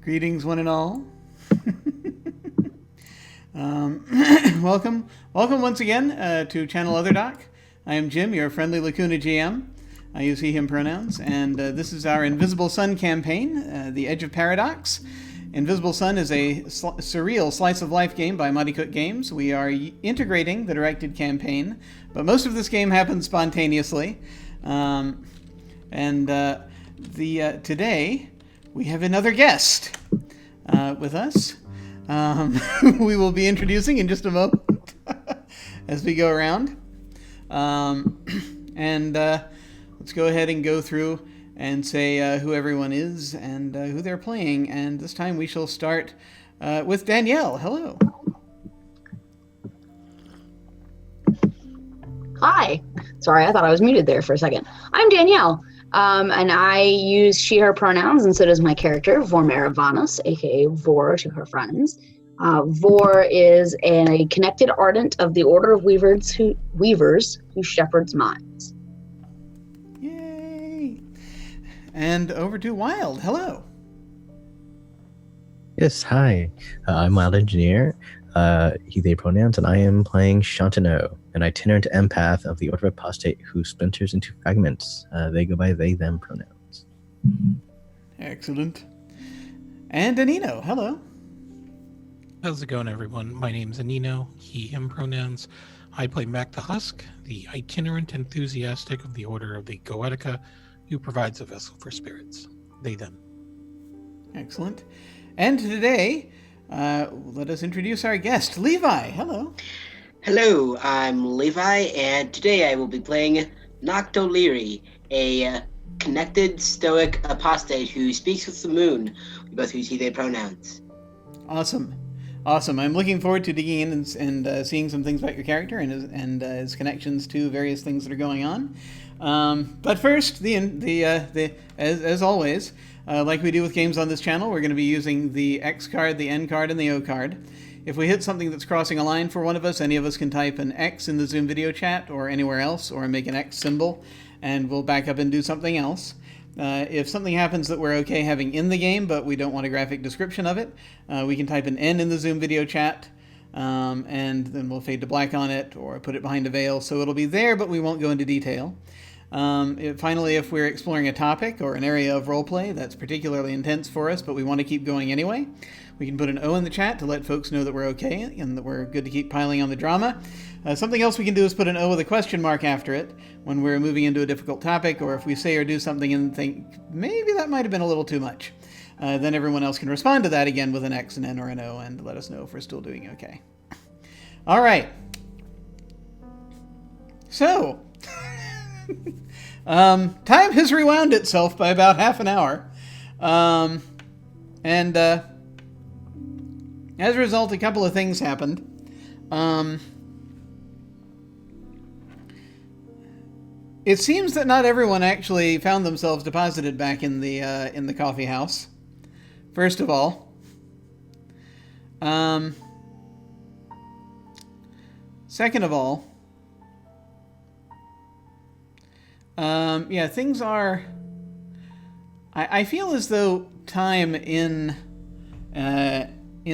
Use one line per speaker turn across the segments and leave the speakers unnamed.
Greetings, one and all. Welcome once again to Channel Other Doc. I am Jim, your friendly Lacuna GM. I use he/him pronouns, and this is our Invisible Sun campaign, The Edge of Paradox. Invisible Sun is a surreal slice-of-life game by Monte Cook Games. We are integrating the directed campaign, but most of this game happens spontaneously. Today we have another guest with us. We will be introducing in just a moment as we go around. Let's go ahead and go through and say who everyone is and who they're playing. And this time we shall start with Danielle. Hello.
Hi. Sorry, I thought I was muted there for a second. I'm Danielle, and I use she/her pronouns, and so does my character, Vormera Vanas, aka Vor to her friends. Vor is a connected ardent of the Order of Weavers who shepherds minds.
Yay! And over to Wilde. Hello.
Yes, hi. I'm Wilde Engineer, he/they pronouns, and I am playing Shantano, an itinerant empath of the Order of Apostate who splinters into fragments. They go by they/them pronouns.
Excellent. And Anino. Hello.
How's it going, everyone? My name's Anino, he/him pronouns. I play Mac the Husk, the itinerant enthusiastic of the Order of the Goetica, who provides a vessel for spirits. They/them.
Excellent. And today, let us introduce our guest, Levi. Hello.
Hello, I'm Levi, and today I will be playing Noct O'Leary, a connected stoic apostate who speaks with the moon. We both use he/they pronouns.
Awesome. I'm looking forward to digging in and seeing some things about your character and his connections to various things that are going on. But first, as always, like we do with games on this channel, we're going to be using the X card, the N card, and the O card. If we hit something that's crossing a line for one of us, any of us can type an X in the Zoom video chat or anywhere else, or make an X symbol, and we'll back up and do something else. If something happens that we're okay having in the game, but we don't want a graphic description of it, we can type an N in the Zoom video chat, and then we'll fade to black on it or put it behind a veil, so it'll be there, but we won't go into detail. Finally, if we're exploring a topic or an area of roleplay that's particularly intense for us, but we want to keep going anyway, we can put an O in the chat to let folks know that we're okay and that we're good to keep piling on the drama. Something else we can do is put an O with a question mark after it when we're moving into a difficult topic, or if we say or do something and think, maybe that might have been a little too much. Then everyone else can respond to that again with an X, an N, or an O and let us know if we're still doing okay. All right. So, time has rewound itself by about half an hour. As a result, a couple of things happened. It seems that not everyone actually found themselves deposited back in the coffee house. First of all, second of all, things are. I feel as though time in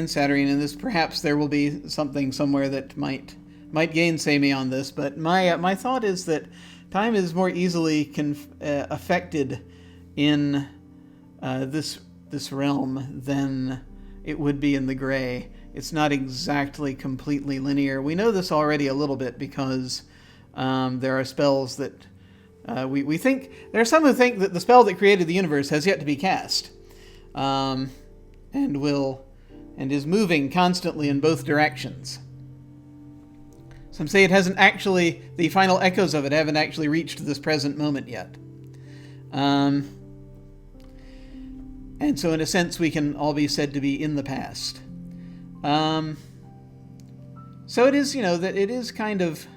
Saturnine, and this perhaps there will be something somewhere that might gainsay me on this, but my thought is that time is more easily affected in this realm than it would be in the gray. It's not exactly completely linear. We know this already a little bit because there are spells that we think there are some who think that the spell that created the universe has yet to be cast, and is moving constantly in both directions. Some say it hasn't actually, the final echoes of it haven't actually reached this present moment yet. And so in a sense we can all be said to be in the past. So it is, that it is kind of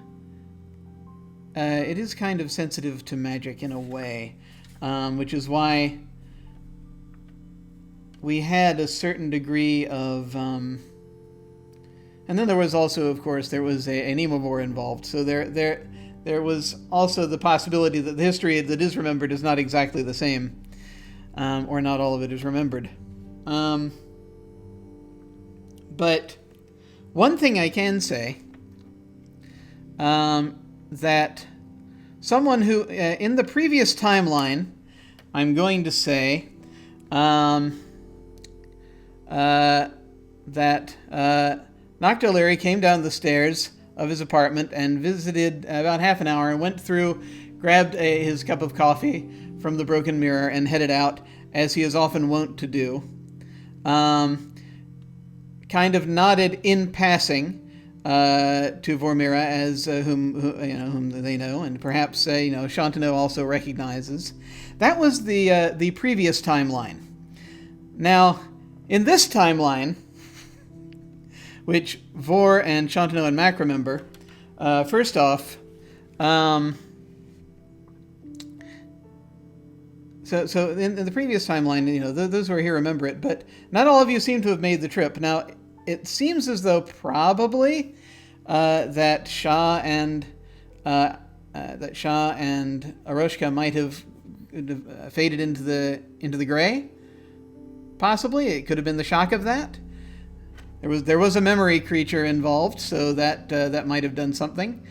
sensitive to magic in a way, which is why we had a certain degree of, and then there was also, of course, there was an Emobor involved. So there was also the possibility that the history that is remembered is not exactly the same. or not all of it is remembered. But one thing I can say, that someone who, in the previous timeline, I'm going to say that Nocto Leary came down the stairs of his apartment and visited about half an hour and went through, grabbed his cup of coffee from the broken mirror and headed out, as he is often wont to do. Kind of nodded in passing to Vormira as whom they know, and perhaps Shantano also recognizes. That was the previous timeline. Now, in this timeline, which Vor and Shantano and Mac remember, first off, So in the previous timeline, those who are here remember it, but not all of you seem to have made the trip. Now, it seems as though probably that Shah and Aroshka might have faded into the gray. Possibly, it could have been the shock of that. There was a memory creature involved, so that might have done something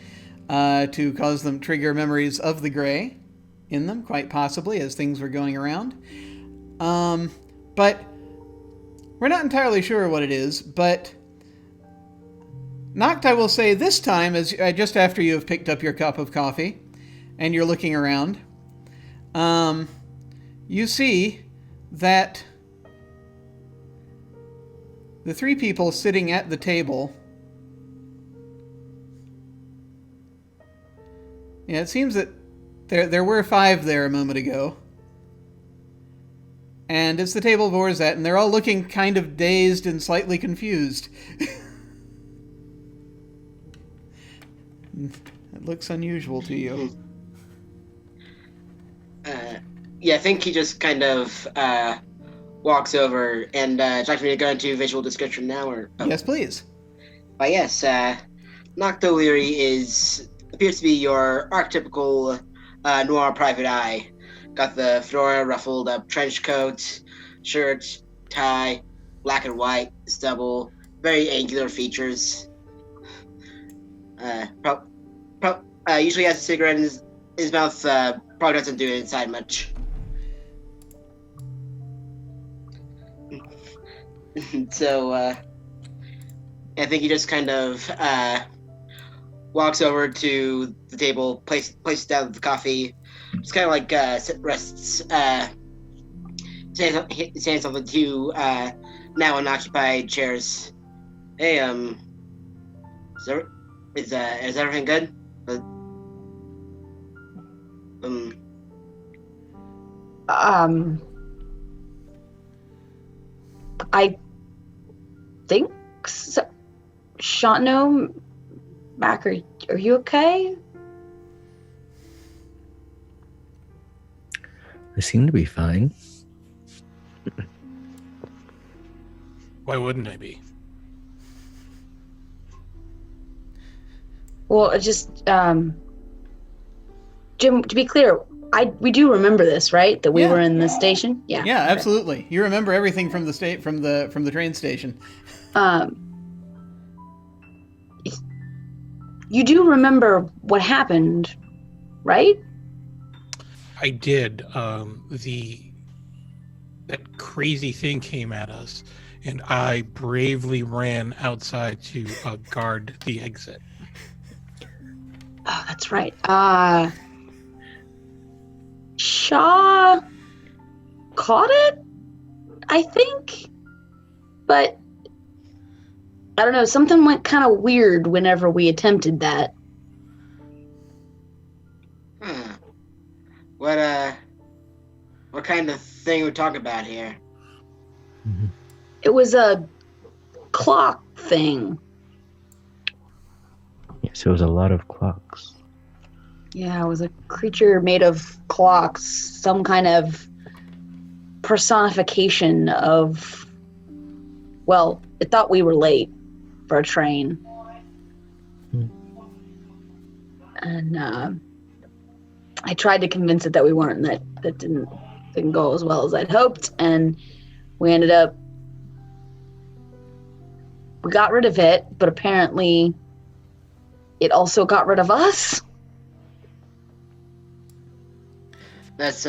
to cause them trigger memories of the gray in them, quite possibly, as things were going around. But we're not entirely sure what it is, but Noct, I will say this time, as just after you have picked up your cup of coffee and you're looking around, you see that the three people sitting at the table, it seems that there were 5 there a moment ago. And it's the table Vor's at, and they're all looking kind of dazed and slightly confused. It looks unusual to you.
Yeah, I think he just kind of walks over and would you like me to go into visual description now, or? Oh.
Yes, please.
But yes, Nocto Leary appears to be your archetypical noir private eye. Got the fedora, ruffled up trench coat, shirt, tie, black and white, stubble, very angular features. Usually has a cigarette in his mouth, probably doesn't do it inside much. So, I think he just kind of walks over to the table, places down the coffee, just kind of like rests, saying something to now unoccupied chairs. Hey, is everything good?
I think so. Shantano, Mac, are you okay?
I seem to be fine.
Why wouldn't I be?
Well, just Jim, to be clear, we do remember this, right? That we were in the station. Yeah.
Yeah, absolutely. You remember everything from the train station.
You do remember what happened, right?
I did. That crazy thing came at us, and I bravely ran outside to guard the exit.
Oh, that's right. Shaw caught it, I think, but I don't know. Something went kind of weird whenever we attempted that.
What kind of thing we're talking about here?
Mm-hmm.
It was a clock thing.
Yes, it was a lot of clocks.
Yeah, it was a creature made of clocks, some kind of personification of, well, it thought we were late for a train. And I tried to convince it that we weren't, and that didn't didn't go as well as I'd hoped, and we ended up. We got rid of it, but apparently, it also got rid of us.
That's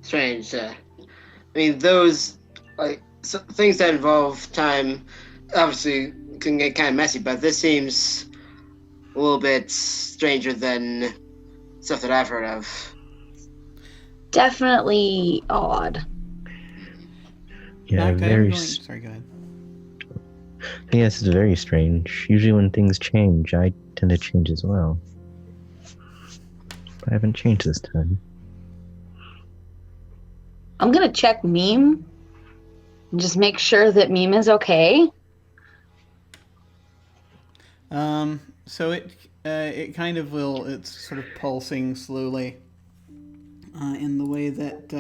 strange. I mean, those things that involve time obviously can get kind of messy, but this seems a little bit stranger than stuff that I've heard of.
Definitely odd.
Yeah,
Noct,
very.
Sorry, go ahead.
Yes, it's very strange. Usually when things change, I tend to change as well. But I haven't changed this time.
I'm gonna check Meme and just make sure that Meme is okay.
So it kind of will. It's sort of pulsing slowly in the way that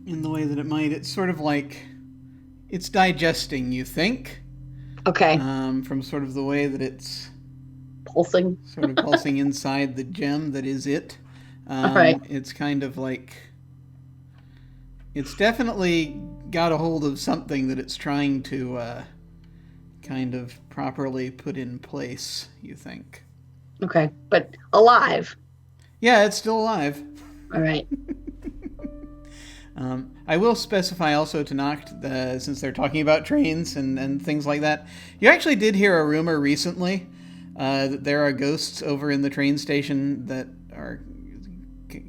it might. It's sort of like it's digesting. You think?
Okay.
From sort of the way that it's
Pulsing.
sort of pulsing inside the gem that is it.
All right.
It's kind of like it's definitely got a hold of something that it's trying to kind of properly put in place, you think.
Okay, but alive.
Yeah, it's still alive.
All right.
I will specify also to Noct, since they're talking about trains and things like that, you actually did hear a rumor recently that there are ghosts over in the train station that are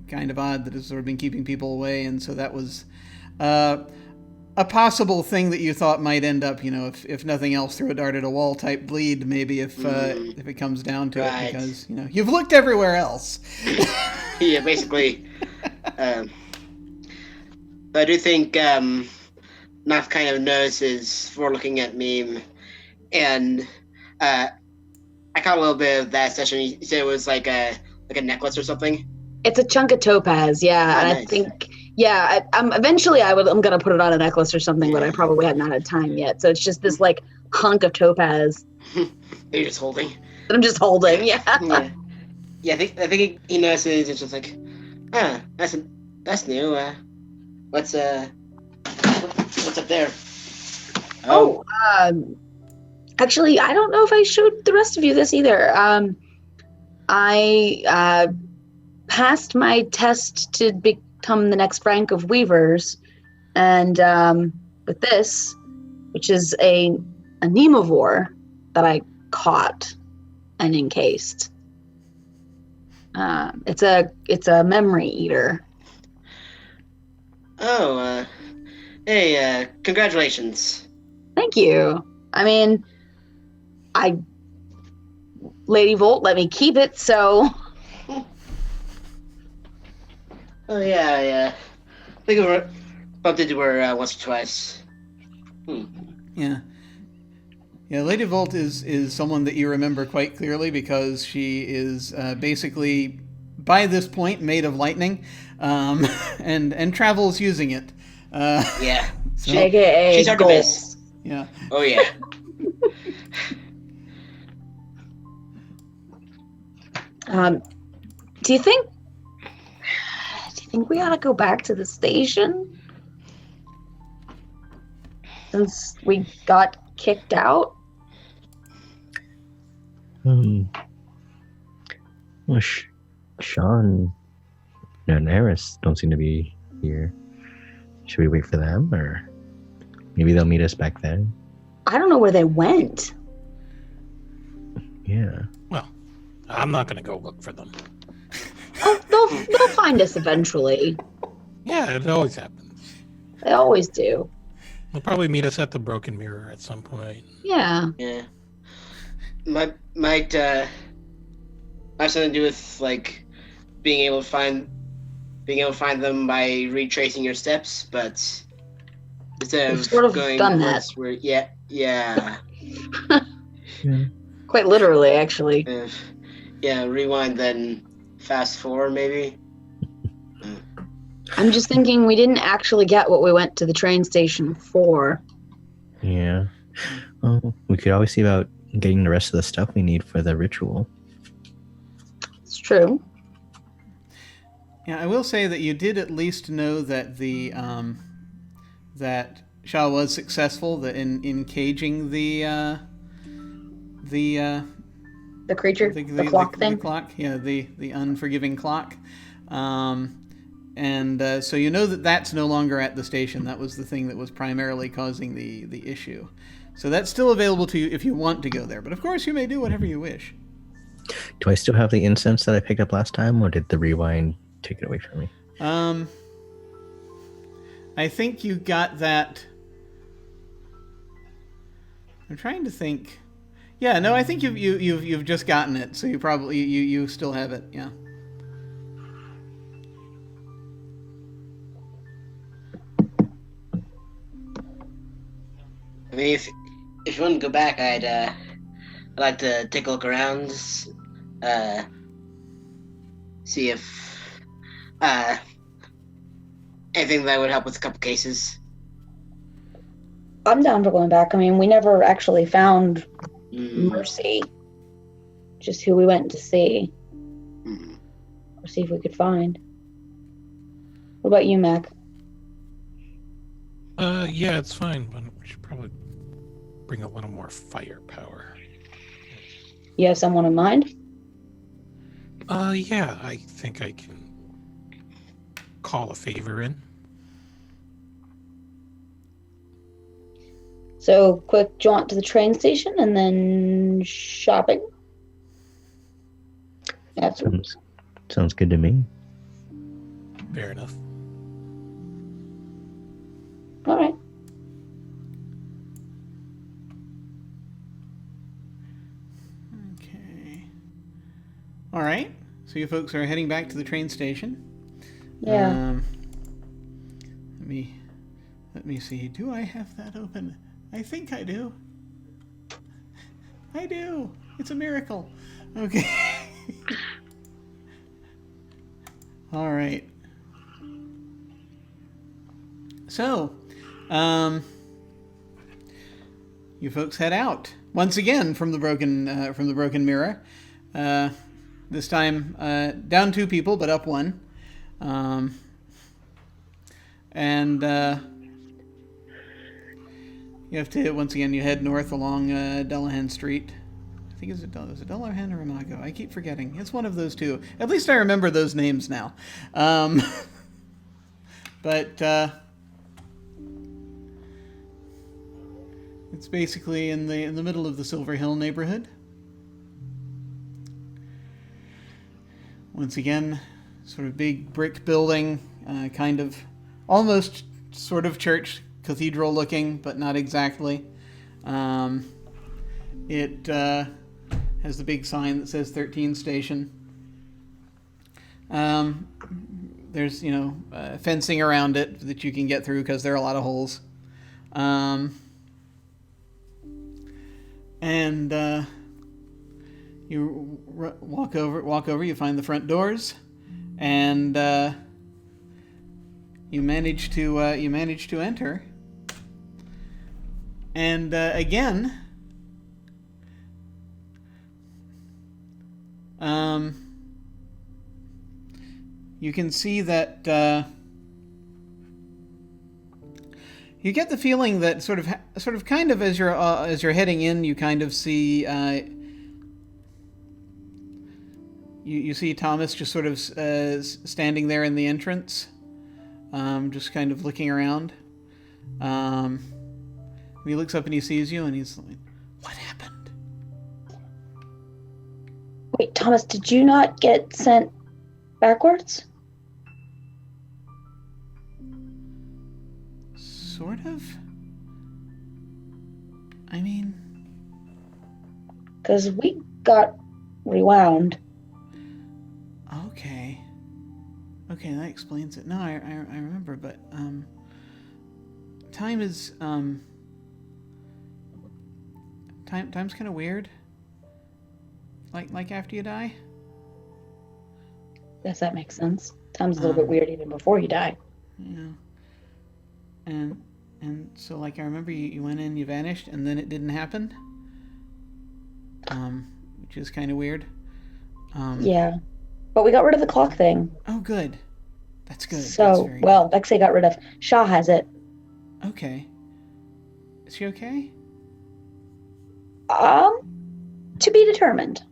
kind of odd, that has sort of been keeping people away, and so that was a possible thing that you thought might end up, if nothing else, through a dart at a wall type bleed, maybe if it comes down to
Right.
it, because you've looked everywhere else.
Yeah, basically. But I do think Math kind of notices for looking at Meme, and I caught a little bit of that session. You said it was like a necklace or something.
It's a chunk of topaz, yeah.
Oh,
And
nice.
I think, yeah, eventually I'm going to put it on a necklace or something, but I probably had not had time yet. So it's just this like hunk of topaz
You're just holding.
that I'm just holding, yeah.
Yeah. I think he notices. It's just like, that's new. What's up there?
Oh, actually, I don't know if I showed the rest of you this either. I passed my test to become the next rank of weavers, and with this, which is a nemivore that I caught and encased. It's a memory eater.
Oh, hey, congratulations.
Thank you. I mean, Lady Volt let me keep it, so.
Oh yeah. I think we bumped into her once or twice.
Yeah. Yeah, Lady Volt is someone that you remember quite clearly because she is basically, by this point, made of lightning, and travels using it.
Yeah.
So,
AKA
She's hard to miss.
yeah.
Oh yeah.
Do you think we ought to go back to the station? Since we got kicked out?
Well, Sean and Arras don't seem to be here. Should we wait for them, or maybe they'll meet us back then?
I don't know where they went.
Yeah.
Well, I'm not going to go look for them.
Oh, they'll find us eventually.
Yeah, it always happens.
They always do.
They'll probably meet us at the Broken Mirror at some point.
Yeah.
Yeah. Might have something to do with like being able to find them by retracing your steps, but instead
We've
of
sort of
going
done that.
once where yeah.
Quite literally, actually.
Yeah, rewind then fast forward maybe.
I'm just thinking we didn't actually get what we went to the train station for.
Yeah. Well, we could always see about getting the rest of the stuff we need for the ritual.
It's true.
Yeah, I will say that you did at least know that that Shah was successful in caging the
creature, the clock thing.
The clock, yeah, the unforgiving clock. So you know that that's no longer at the station. That was the thing that was primarily causing the issue. So that's still available to you if you want to go there. But of course, you may do whatever you wish.
Do I still have the incense that I picked up last time, or did the rewind take it away from me?
I think you got that. I'm trying to think. Yeah, no, I think you've just gotten it, so you probably you still have it. Yeah.
I mean, if you want to go back, I'd like to take a look around, see if anything that would help with a couple cases.
I'm down for going back. I mean, we never actually found Mercy. Just who we went to see. Or see if we could find. What about you, Mac?
Yeah, it's fine, but we should probably bring a little more firepower.
You have someone in mind?
Yeah, I think I can call a favor in.
So, quick jaunt to the train station and then shopping.
Sounds good to me.
Fair enough.
All right.
Okay. All right. So you folks are heading back to the train station.
Yeah.
Let me see. Do I have that open? I think I do. I do. It's a miracle. Okay. All right. So, you folks head out once again from the broken mirror. This time down 2 people, but up 1. You have to once again. You head north along Delahan Street. I think is it Delahan or Imago? I keep forgetting. It's one of those two. At least I remember those names now. But it's basically in the middle of the Silver Hill neighborhood. Once again, sort of big brick building, kind of almost sort of church cathedral looking, but not exactly. It has the big sign that says 13 Station. There's fencing around it that you can get through because there are a lot of holes. You walk over. You find the front doors, and you manage to enter. And again, you can see that you get the feeling that sort of kind of as you're heading in, you kind of see you see Thomas just sort of standing there in the entrance, just kind of looking around. He looks up and he sees you, and he's like, "What happened?"
Wait, Thomas, did you not get sent backwards?
Sort of. I mean,
because we got rewound.
Okay, that explains it. No, I remember, but time is time's kind of weird. Like after you die.
Yes, that makes sense. Time's a little bit weird even before you die.
Yeah. And so I remember you went in, you vanished, and then it didn't happen. Which is kind of weird.
Yeah. But we got rid of the clock thing.
Oh, good. That's good. That's
So,
very
well, Bexley got rid of. Shaw has it.
good. Okay. Is she okay?
To be determined.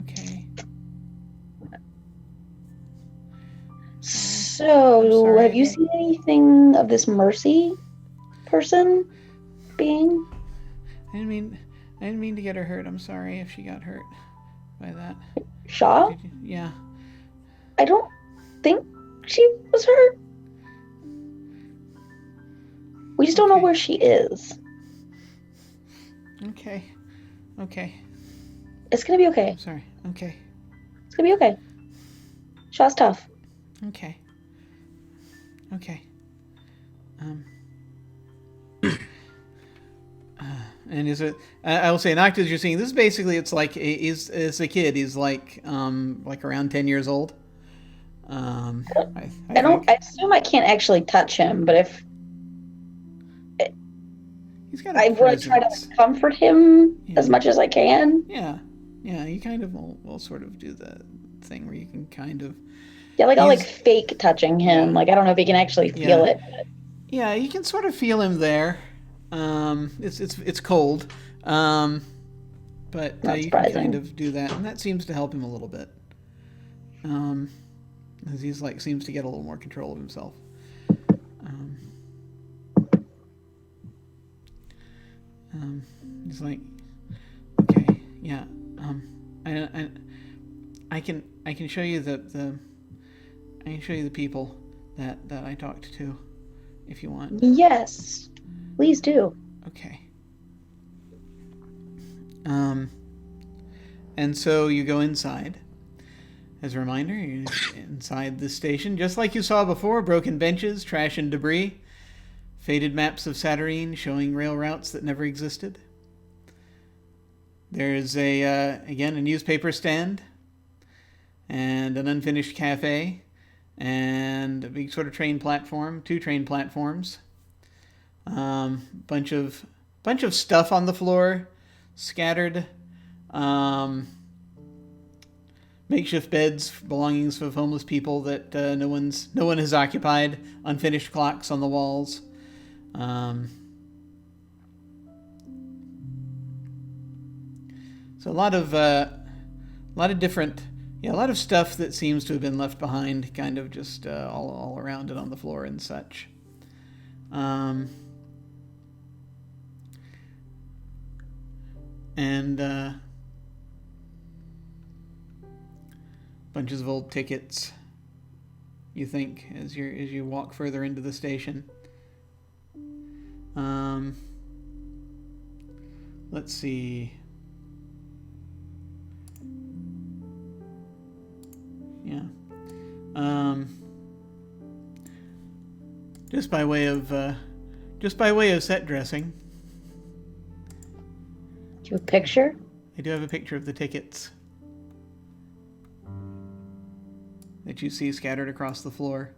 Okay.
So,
sorry,
have you seen anything of this Mercy person being?
I didn't mean to get her hurt. I'm sorry if she got hurt by that.
Shaw?
Yeah.
I don't think she was hurt. We just don't know
Okay.
where she is.
Okay. Okay.
It's gonna be okay.
I'm sorry. Okay.
It's gonna be okay. Shaw's tough.
Okay. Okay. And is it? I will say, Noctis, you're seeing this. Is basically, it's like is a kid. He's like around 10 years old. I think.
I assume I can't actually touch him, but if
He's got
I
a
want to try
presence.
to comfort him
Yeah.
as much as I can.
Yeah. Yeah. You kind of will sort of do the thing where you can kind of.
Yeah, like I'll like
He's-
fake touching him.
Yeah.
Like I don't know if he can actually feel
Yeah.
it.
Yeah, you can sort of feel him there. It's cold, but
Not
you can
surprising.
kind of do that, and that seems to help him a little bit. As he's seems to get a little more control of himself. He's like, okay, yeah. I can show you the people that I talked to, if you want.
Yes, please do.
Okay. And so you go inside. As a reminder, you're inside the station, just like you saw before: broken benches, trash and debris, faded maps of Saturnine showing rail routes that never existed. There's again a newspaper stand, and an unfinished cafe, and a big sort of train platform, 2 train platforms. Bunch of stuff on the floor, scattered. Makeshift beds, belongings of homeless people that no one has occupied. Unfinished clocks on the walls. So a lot of different, a lot of stuff that seems to have been left behind, kind of just all around it on the floor and such. And bunches of old tickets, you think, as you walk further into the station. Let's see. Yeah. Just by way of set dressing,
Do you have a picture?
I do have a picture of the tickets that you see scattered across the floor.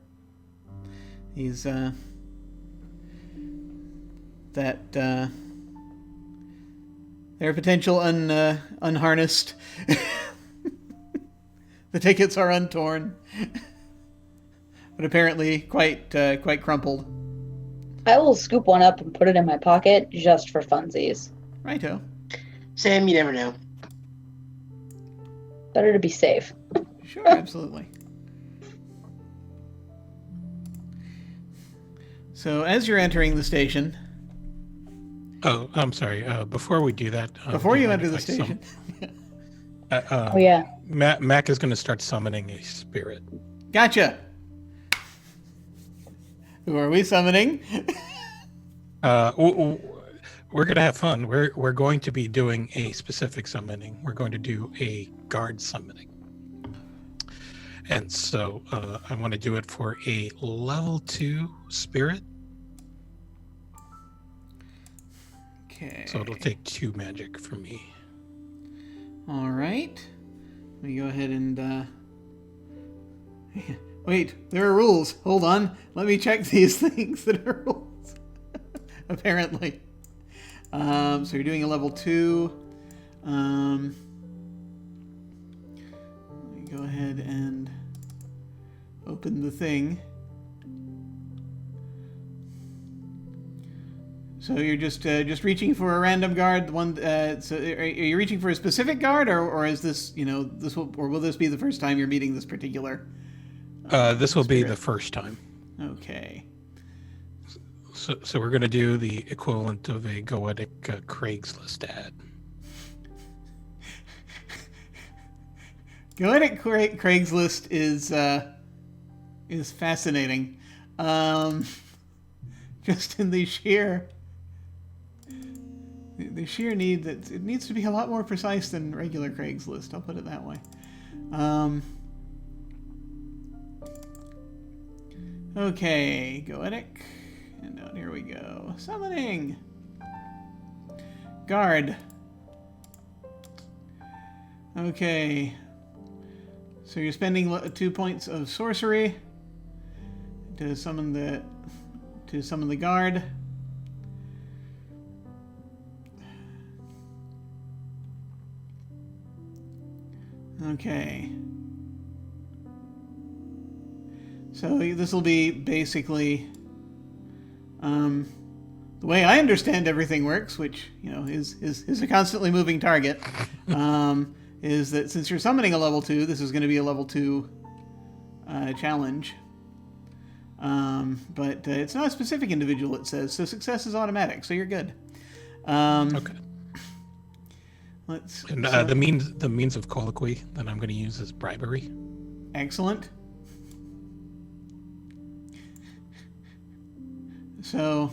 These they're potential unharnessed. The tickets are untorn, but apparently quite crumpled.
I will scoop one up and put it in my pocket just for funsies.
Righto.
Sam, you never know.
Better to be safe.
Sure, absolutely. So as you're entering the station,
Oh, I'm sorry. Before we do that,
before
do
you
mind
enter the
if I
station,
Oh yeah.
Mac is going to start summoning a spirit.
gotcha. Who are we summoning?
We're going to have fun. We're going to be doing a specific summoning. We're going to do a guard summoning. And so I want to do it for a level 2 spirit.
Okay.
So it'll take 2 magic from me.
All right. Let me go ahead and wait. There are rules. Hold on. Let me check these things that are rules. Apparently. So you're doing a level 2. Let me go ahead and open the thing. So you're just reaching for a random guard. So are you reaching for a specific guard, or is this will this be the first time you're meeting this particular?
This will be the first time.
Okay.
So we're going to do the equivalent of a Goetic Craigslist ad.
Goetic Craigslist is fascinating. Just in the sheer need that it needs to be a lot more precise than regular Craigslist. I'll put it that way. Okay, Goetic. And down here we go. Summoning. Guard. Okay. So you're spending 2 points of sorcery to summon the guard. Okay. So this will be basically the way I understand everything works, which is a constantly moving target. Is that since you're summoning a level 2, this is going to be a level 2 challenge. But it's not a specific individual, it says, so success is automatic, so you're good.
Okay. The means of colloquy that I'm going to use is bribery.
Excellent. So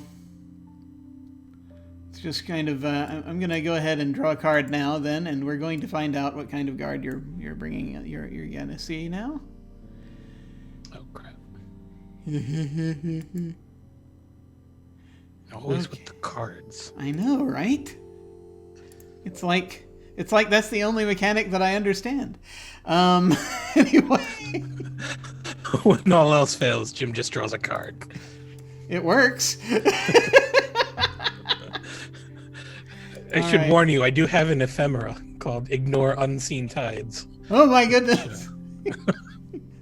it's just kind of I'm going to go ahead and draw a card now, then, and we're going to find out what kind of guard you're bringing. You're going to see now.
Oh crap! Always with the cards.
I know, right? It's like that's the only mechanic that I understand. Anyway,
when all else fails, Jim just draws a card.
It works.
I should warn you, I do have an ephemera called Ignore Unseen Tides.
Oh my goodness.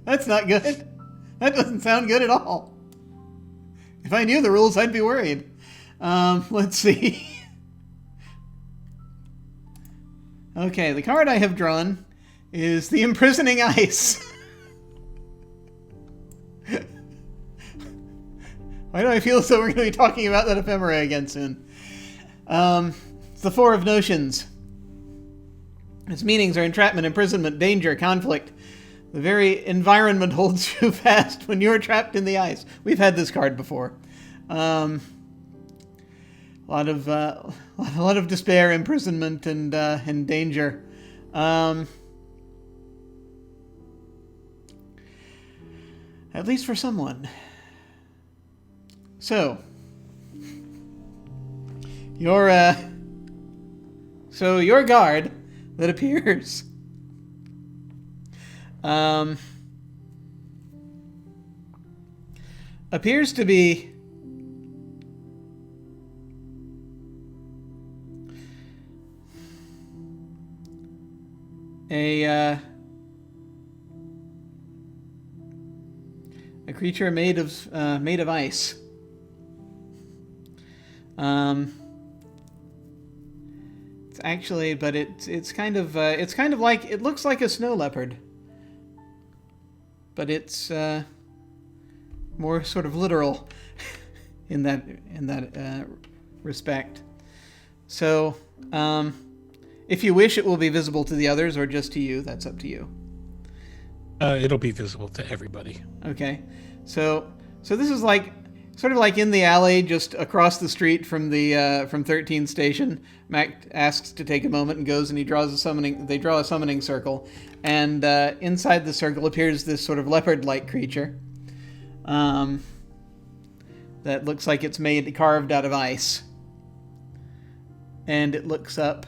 That's not good. That doesn't sound good at all. If I knew the rules, I'd be worried. Let's see. Okay, the card I have drawn is the Imprisoning Ice. Why do I feel as though we're going to be talking about that ephemera again soon? It's the Four of Notions. Its meanings are entrapment, imprisonment, danger, conflict. The very environment holds you fast when you're trapped in the ice. We've had this card before. A lot of despair, imprisonment, and danger. At least for someone. So, your guard that appears appears to be a creature made of ice. It's actually, but it's kind of like, it looks like a snow leopard, but it's more sort of literal in that respect. So, if you wish, it will be visible to the others or just to you. That's up to you.
It'll be visible to everybody.
Okay, so this is like sort of like in the alley just across the street from the from 13 station. Mac asks to take a moment and goes and he draws a summoning. They draw a summoning circle, and inside the circle appears this sort of leopard-like creature that looks like it's carved out of ice, and it looks up.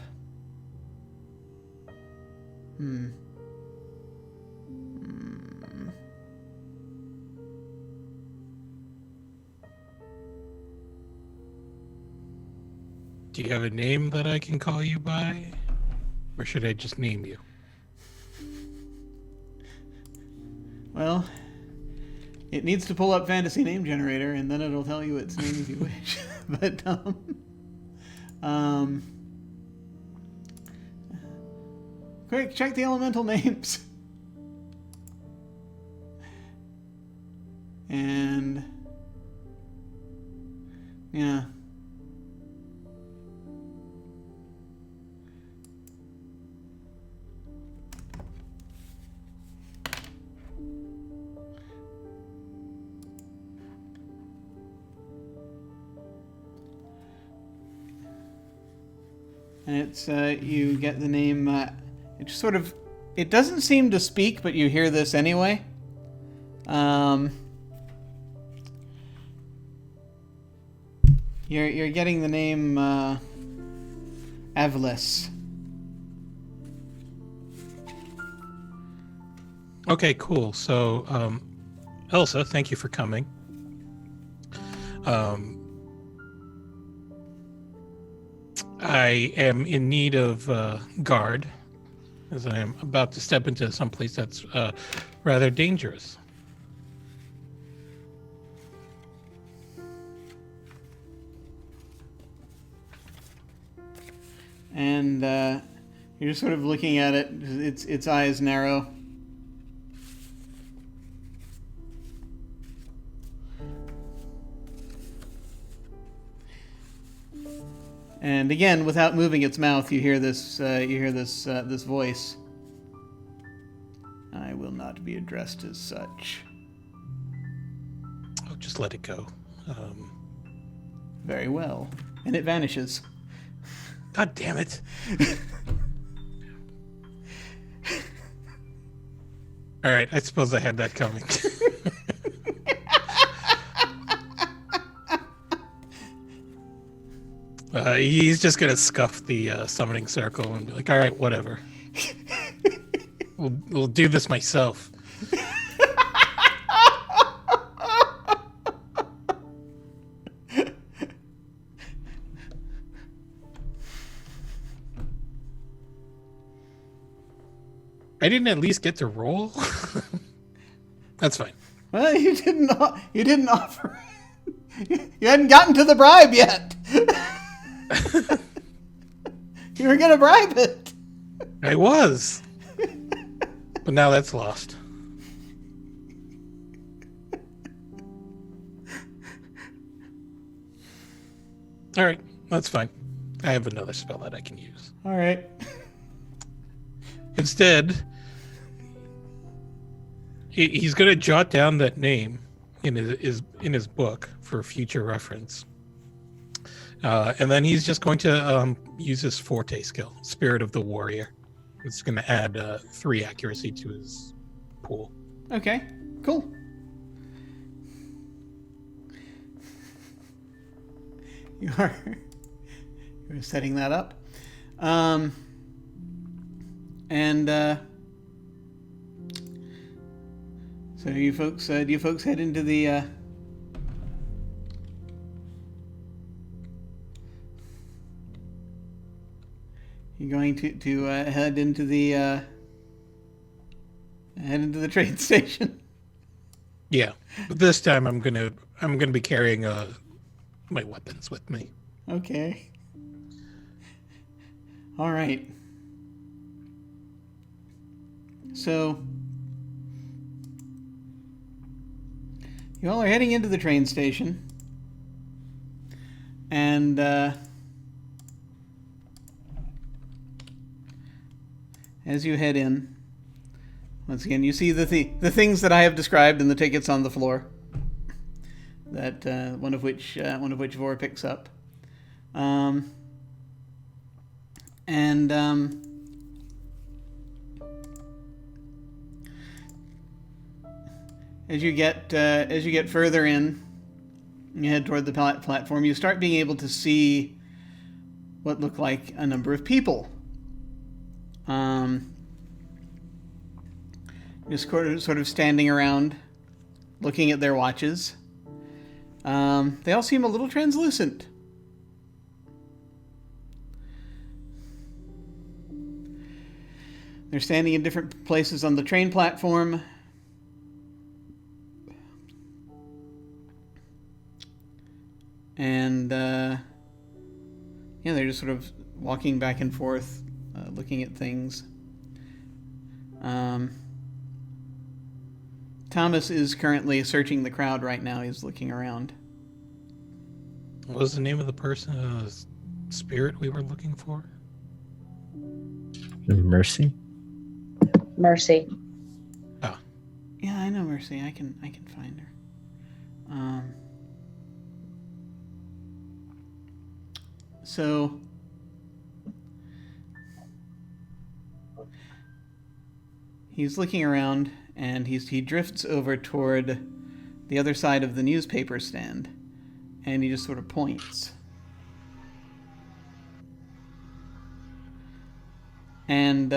Do you have a name that I can call you by? Or should I just name you?
Well, It needs to pull up Fantasy Name Generator, and then it'll tell you its name if you wish. But quick, check the elemental names. And yeah. And it's you get the name. It just sort of, it doesn't seem to speak, but you hear this anyway. You're getting the name Avlis.
Okay, cool. So, Elsa, thank you for coming. I am in need of guard, as I am about to step into some place that's rather dangerous.
And you're just sort of looking at it. Its eyes narrow. And again, without moving its mouth, you hear this. This voice. I will not be addressed as such.
Oh, just let it go.
Very well. And it vanishes.
God damn it! All right, I suppose I had that coming. He's just gonna scuff the summoning circle and be like, "All right, whatever. We'll do this myself." I didn't at least get to roll. That's fine.
Well, you didn't offer. You hadn't gotten to the bribe yet. You were gonna bribe it.
I was. But now that's lost. All right, that's fine. I have another spell that I can use.
All right.
Instead, he's going to jot down that name in his book for future reference. And then he's just going to use his forte skill, Spirit of the Warrior. It's going to add 3 accuracy to his pool.
Okay, cool. You're setting that up. So do you folks head into the you're going to head into the train station?
Yeah, but this time I'm gonna be carrying my weapons with me.
Okay. All right. So you all are heading into the train station, and as you head in, once again you see the things that I have described in the tickets on the floor. That one of which Vor picks up, as you get further in, you head toward the platform. You start being able to see what look like a number of people. Just sort of standing around, looking at their watches. They all seem a little translucent. They're standing in different places on the train platform. just sort of walking back and forth, looking at things. Thomas is currently searching the crowd right now. He's looking around.
What was the name of the person, spirit we were looking for?
Mercy?
Mercy.
Oh.
Yeah, I know Mercy. I can find her. So he's looking around, and he drifts over toward the other side of the newspaper stand, and he just sort of points. And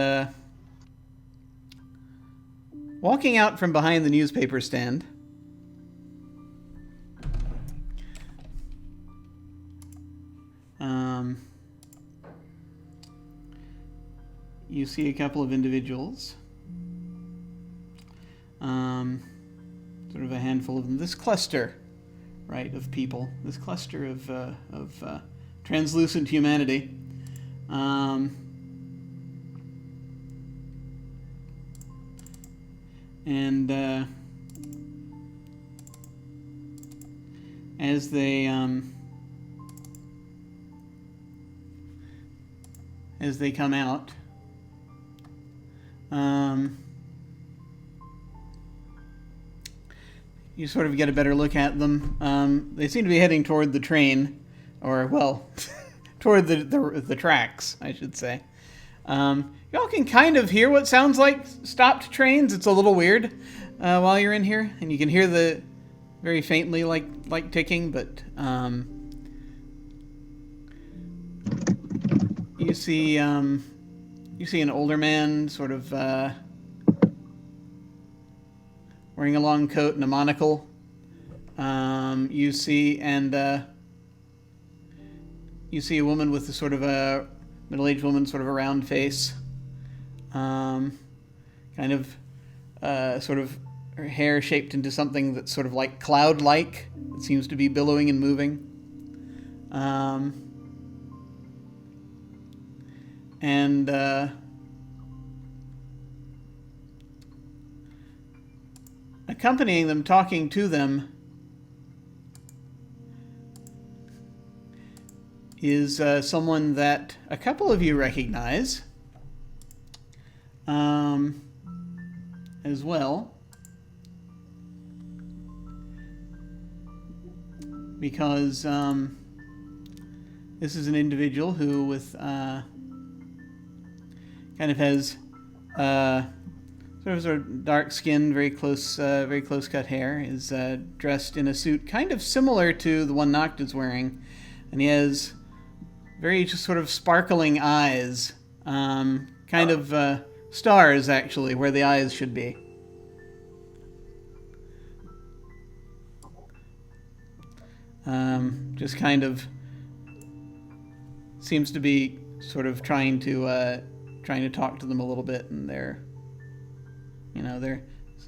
walking out from behind the newspaper stand, you see a couple of individuals, sort of a handful of them. This cluster, right, of people. This cluster of translucent humanity. And as they come out, you sort of get a better look at them. They seem to be heading toward the train, or well, toward the tracks, I should say. Y'all can kind of hear what sounds like stopped trains. It's a little weird while you're in here, and you can hear the very faintly like ticking, but you see an older man sort of wearing a long coat and a monocle. You see a woman with a sort of a middle-aged woman, sort of a round face. Kind of sort of her hair shaped into something that's sort of like cloud-like. It seems to be billowing and moving. And accompanying them, talking to them, is someone that a couple of you recognize as well, because this is an individual who with kind of has sort of dark skin, very close cut hair, is dressed in a suit kind of similar to the one Noct is wearing, and he has very just sort of sparkling eyes, kind of stars actually where the eyes should be. Just kind of seems to be sort of trying to talk to them a little bit, and they're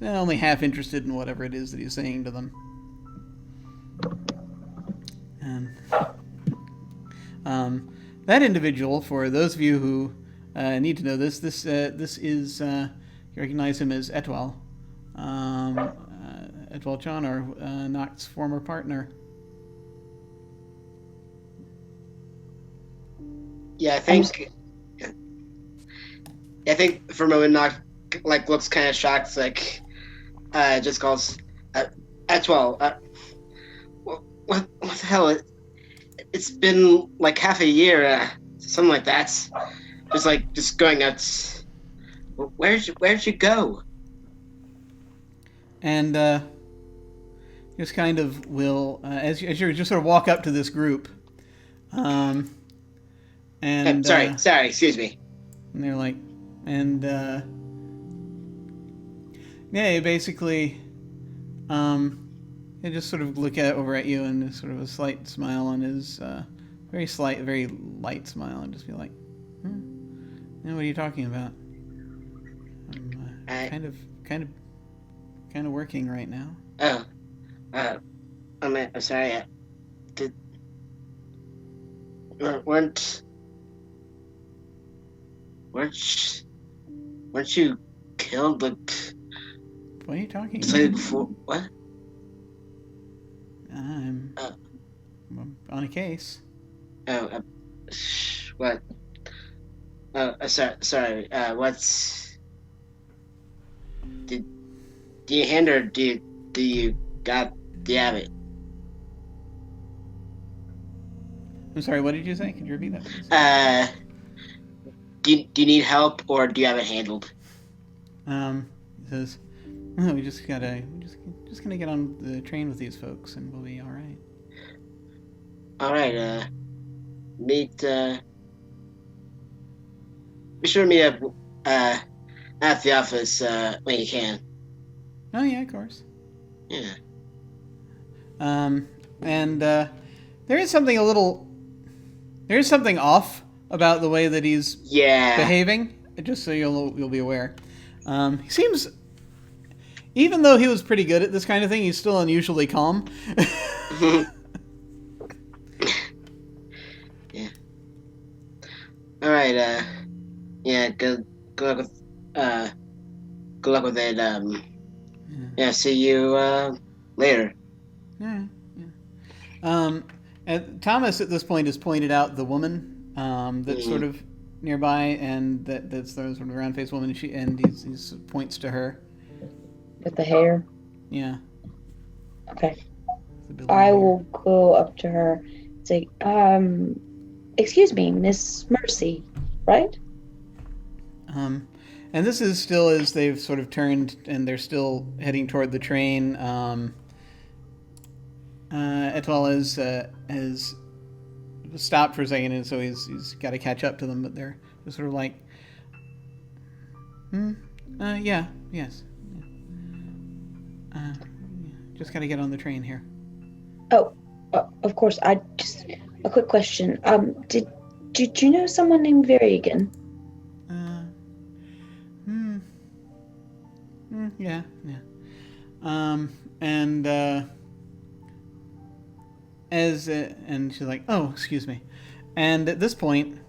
only half interested in whatever it is that he's saying to them. And that individual, for those of you who need to know this is you recognize him as Etwal, Etwal Chan, or Noct's former partner.
Yeah, I think for a moment Noct looks kind of shocked, just calls Etwal. What the hell? It's been like half a year, something like that. Just going out. Where'd you go?
And just kind of will as you just sort of walk up to this group. And
sorry, excuse me.
And they're like, and yeah, basically, they just sort of look over at you, and sort of a slight smile on his very light smile, and just be like, what are you talking about? I'm kind of working right now.
Oh, I'm sorry. Weren't weren't you killed
What are you talking
just like
about?
before? What?
I'm on a case.
Oh, what? Sorry. What's do you hand or do you have it?
I'm sorry, what did you say? Could you repeat that, please?
Do you need help or do you have it handled?
He says, "Oh, we just gonna get on the train with these folks, and we'll be all right."
All right. Meet. Be sure to meet up at the office when you can.
Oh yeah, of course.
Yeah.
And there is something off about the way that he's behaving. Just so you'll be aware. He seems, even though he was pretty good at this kind of thing, he's still unusually calm.
Yeah. All right. Yeah. Good luck with it. Yeah. See you later.
Yeah. And Thomas at this point has pointed out the woman that's sort of nearby, and that's the sort of round-faced woman. He points to her.
With the hair.
Yeah.
Okay. I will go up to her and say, excuse me, Miss Mercy, right?
And this is still as they've sort of turned and they're still heading toward the train. Etwal has stopped for a second, and so he's got to catch up to them, but they're just sort of like, yeah, yes. Just got to get on the train here.
Oh, of course. A quick question. Did you know someone named Varigan?
Yeah. And and she's like, oh, excuse me. And at this point,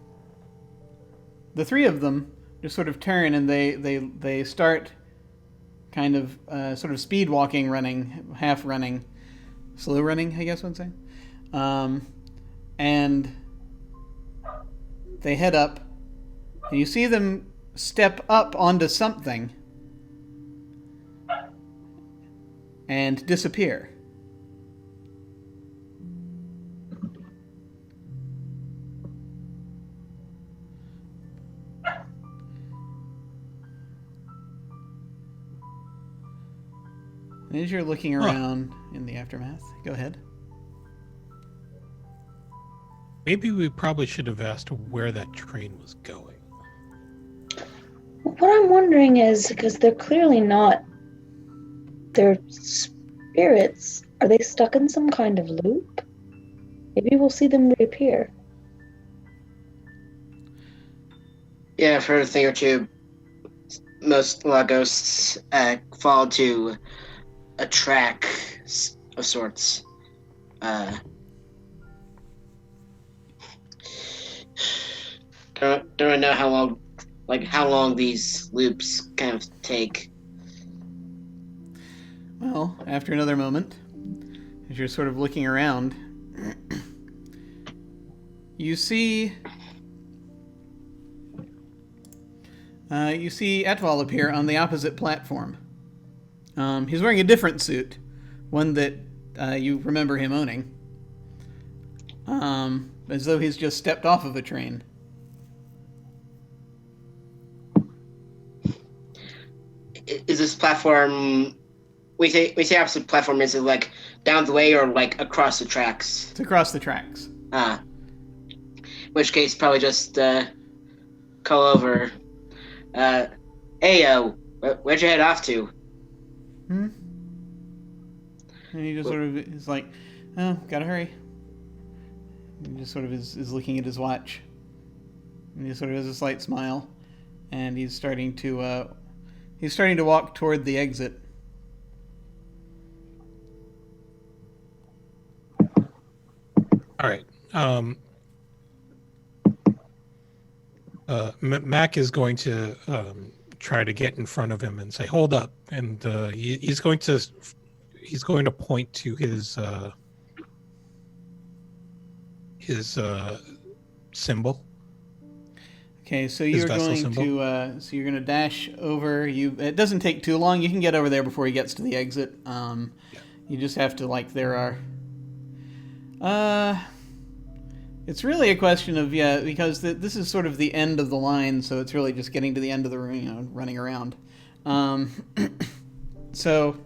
the three of them just sort of turn and they start kind of sort of speed walking, running, half running, slow running, I guess I'd say. And they head up, and you see them step up onto something and disappear. As you're looking around in the aftermath, go ahead.
Maybe we probably should have asked where that train was going.
What I'm wondering is, because they're clearly not, they're spirits, are they stuck in some kind of loop? Maybe we'll see them reappear.
Yeah, I've heard a thing or two. Most ghosts fall to a track of sorts. Don't know how long these loops kind of take.
Well, after another moment, as you're sort of looking around, you see Etwal appear on the opposite platform. He's wearing a different suit, one that you remember him owning, as though he's just stepped off of a train.
Is this platform? We say opposite platform. Is it like down the way or like across the tracks?
It's across the tracks.
In which case, probably just call over. Hey, where'd you head off to?
And he just sort of is like, oh, gotta hurry. He just sort of is looking at his watch. And he sort of has a slight smile. And he's starting to walk toward the exit.
All right. Mac is going to try to get in front of him and say, "Hold up!" And he's going to point to his symbol.
Okay, so
His
you're
vessel
going
symbol.
to you're going to dash over. It doesn't take too long. You can get over there before he gets to the exit. You just have to there are. It's really a question of because this is sort of the end of the line, so it's really just getting to the end of the room, running around. So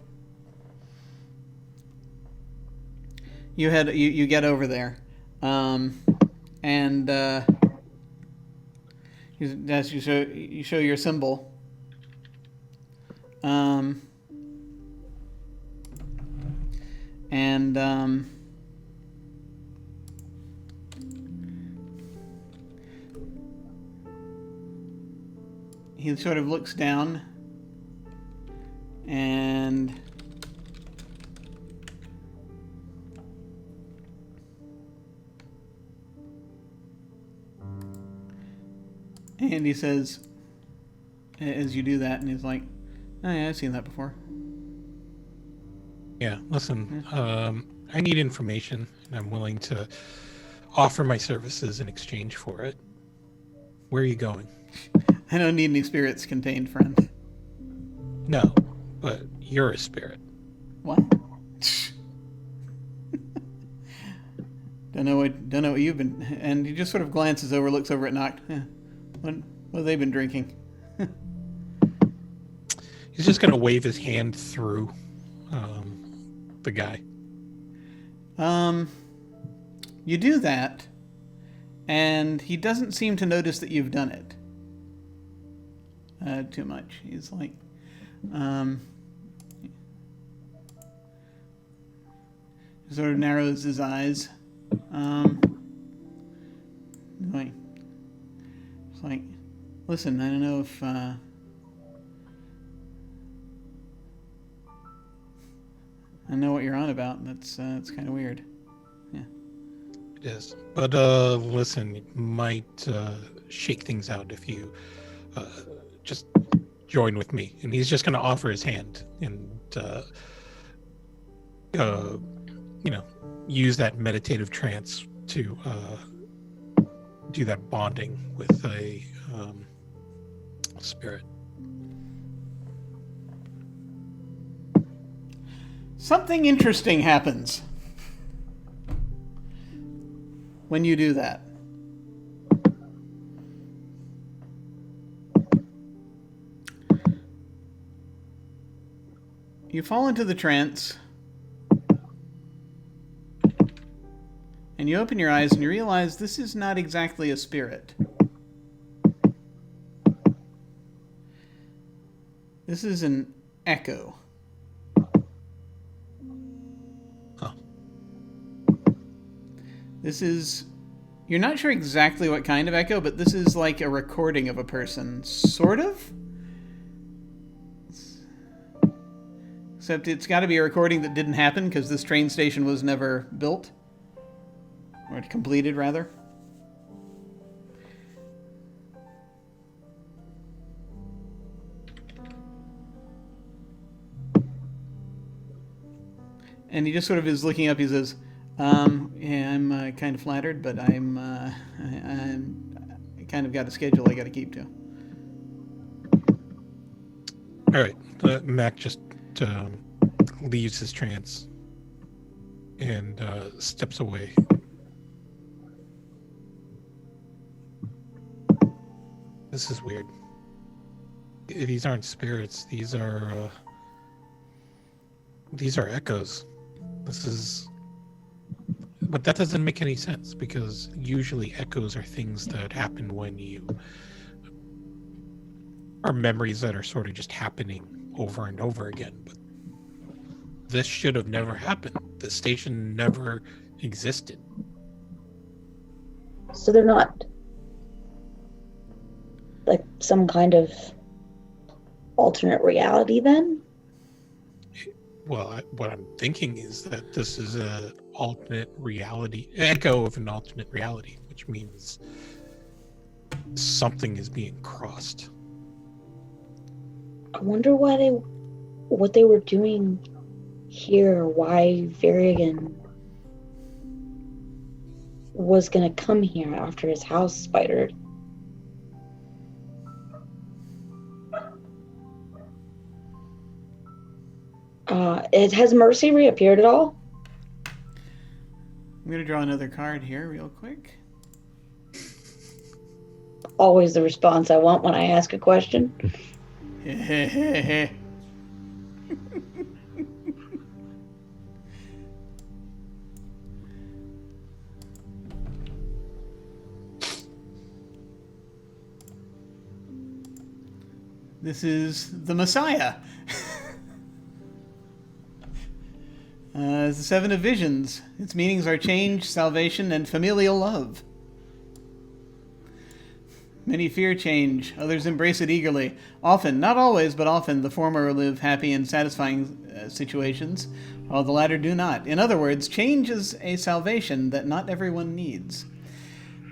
you get over there, and you show your symbol. He sort of looks down and he says, as you do that, and he's like, "Oh yeah, I've seen that before."
Yeah, listen, I need information, and I'm willing to offer my services in exchange for it. Where are you going?
I don't need any spirits contained, friend.
No, but you're a spirit.
What? Don't know what you've been. And he just sort of glances over, looks over at Noct. What have they been drinking?
He's just going to wave his hand through the guy.
You do that, and he doesn't seem to notice that you've done it too much. He's like, he sort of narrows his eyes. It's like, listen, I don't know if I know what you're on about. That's kind of weird. Yeah.
It is. But listen, it might shake things out if you just join with me. And he's just going to offer his hand and, use that meditative trance to do that bonding with a spirit.
Something interesting happens when you do that. You fall into the trance, and you open your eyes and you realize this is not exactly a spirit. This is an echo.
Huh.
This is... You're not sure exactly what kind of echo, but this is like a recording of a person. Sort of? Except it's got to be a recording that didn't happen because this train station was never built. Or completed, rather. And he just sort of is looking up. He says, yeah, I'm kind of flattered, but I kind of got a schedule I got to keep to.
All right. Mac just leaves his trance and steps away. This is weird. These aren't spirits. These are echoes. But that doesn't make any sense because usually echoes are things that happen when you are memories that are sort of just happening over and over again. But this should have never happened. The station never existed.
So they're not like some kind of alternate reality then?
Well, what I'm thinking is that this is an alternate reality, echo of an alternate reality, which means something is being crossed.
I wonder what they were doing here, why Varigan was gonna come here after his house spidered. Has Mercy reappeared at all?
I'm going to draw another card here real quick.
Always the response I want when I ask a question.
This is the Messiah. The Seven of Visions. Its meanings are change, salvation, and familial love. Many fear change, others embrace it eagerly. Often, not always, but often, the former live happy and satisfying situations, while the latter do not. In other words, change is a salvation that not everyone needs.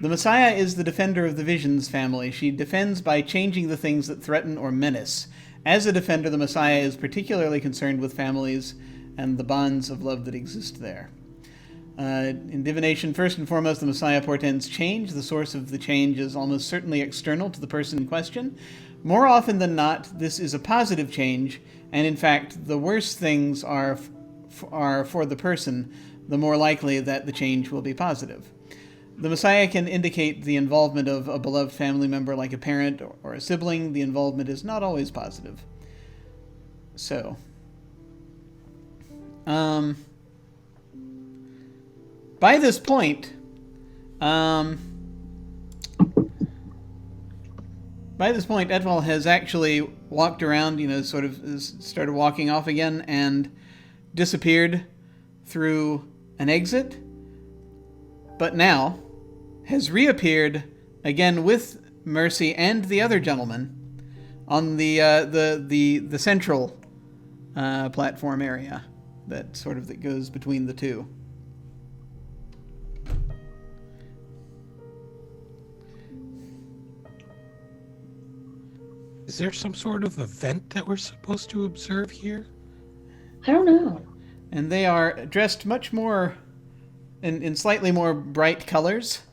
The Messiah is the defender of the Visions family. She defends by changing the things that threaten or menace. As a defender, the Messiah is particularly concerned with families and the bonds of love that exist there. In divination, first and foremost, the Messiah portends change. The source of the change is almost certainly external to the person in question. More often than not, this is a positive change, and in fact, the worse things are for the person, the more likely that the change will be positive. The Messiah can indicate the involvement of a beloved family member like a parent or a sibling. The involvement is not always positive. So, by this point, Edwal has actually walked around, sort of started walking off again and disappeared through an exit, but now has reappeared again with Mercy and the other gentleman on the central platform area that goes between the two.
Is there some sort of event that we're supposed to observe here?
I don't know.
And they are dressed much more in slightly more bright colors.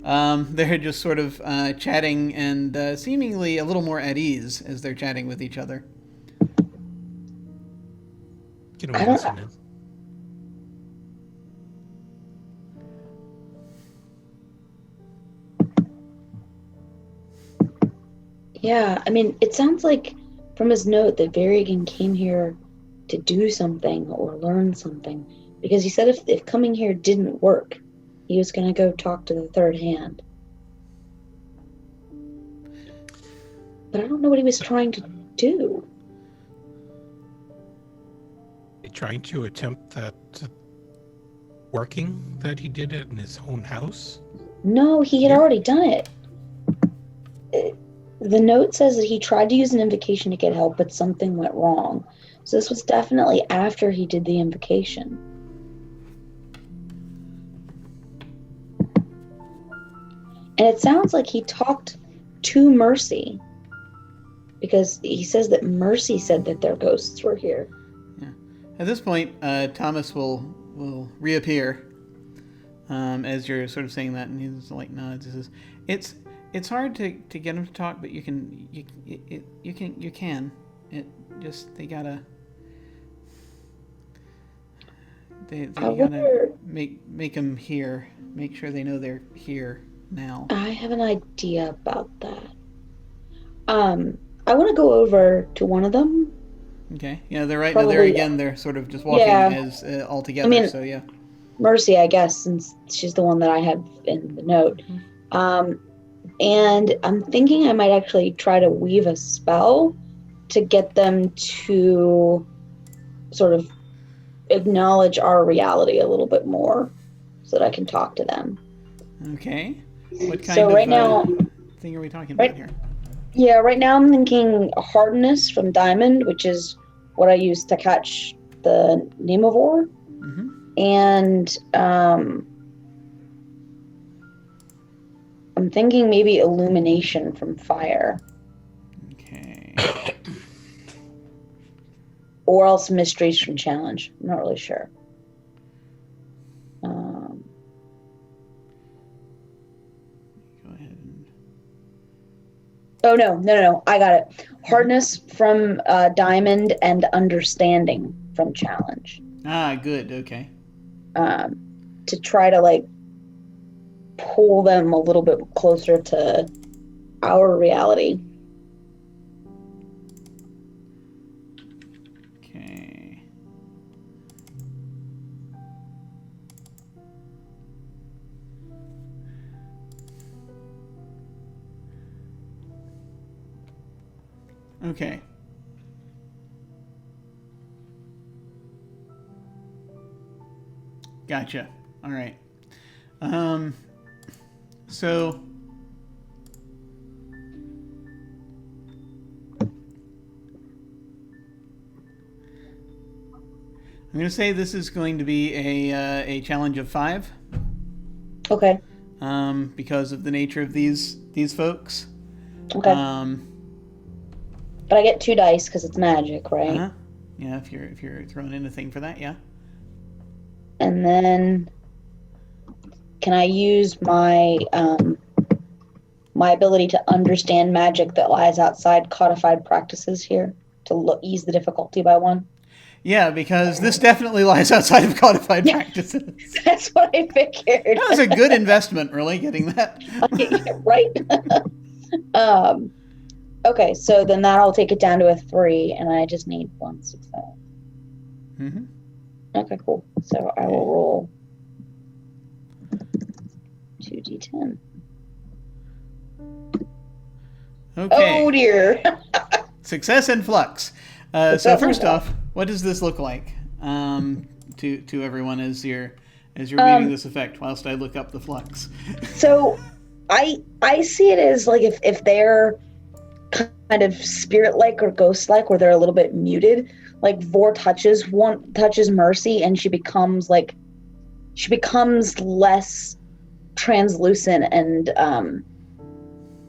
They're just sort of chatting and seemingly a little more at ease as they're chatting with each other.
Can we listen in?
Yeah, I mean, it sounds like from his note that Varigan came here to do something or learn something, because he said if coming here didn't work, he was going to go talk to the third hand. But I don't know what he was trying to do.
Trying to attempt that working that he did it in his own house?
No, he had already done it. The note says that he tried to use an invocation to get help, but something went wrong. So this was definitely after he did the invocation. And it sounds like he talked to Mercy, because he says that Mercy said that their ghosts were here.
Yeah. At this point, Thomas will reappear as you're sort of saying that, and he's like, "No, it's hard to get him to talk, but you can. It just they gotta make them hear. Make sure they know they're here now."
I have an idea about that. I want to go over to one of them.
Okay. Yeah, they're right
Probably,
there again. They're sort of just walking as all together.
I mean,
so yeah.
Mercy, I guess, since she's the one that I had in the note.
Mm-hmm.
And I'm thinking I might actually try to weave a spell to get them to sort of acknowledge our reality a little bit more so that I can talk to them.
Okay. What kind of thing are we talking about here?
Yeah, right now I'm thinking hardness from diamond, which is what I use to catch the Nemivore.
Mm-hmm.
And I'm thinking maybe illumination from fire.
Okay.
Or else mysteries from challenge. I'm not really sure.
Go ahead and...
Oh, no. I got it. Hardness from diamond and understanding from challenge.
Ah, good. Okay.
To try to like pull them a little bit closer to our reality.
Okay. Okay. Gotcha. All right. So I'm going to say this is going to be a challenge of 5.
Okay.
Because of the nature of these folks.
Okay. But I get 2 dice because it's magic, right?
Uh-huh. Yeah, if you're throwing in a thing for that, yeah.
And then can I use my my ability to understand magic that lies outside codified practices here to ease the difficulty by 1?
Yeah, because this definitely lies outside of codified practices.
That's what I figured.
That was a good investment, really, getting that.
Right? Okay, so then that'll take it down to a 3, and I just need 1 success.
Mm-hmm.
Okay, cool. So I will roll 2d10.
Okay.
Oh dear.
Success and flux. So first off, what does this look like to everyone as you're reading this effect? Whilst I look up the flux.
So I see it as like if they're kind of spirit-like or ghost-like, where they're a little bit muted. Like Vor touches Mercy, and she becomes less translucent and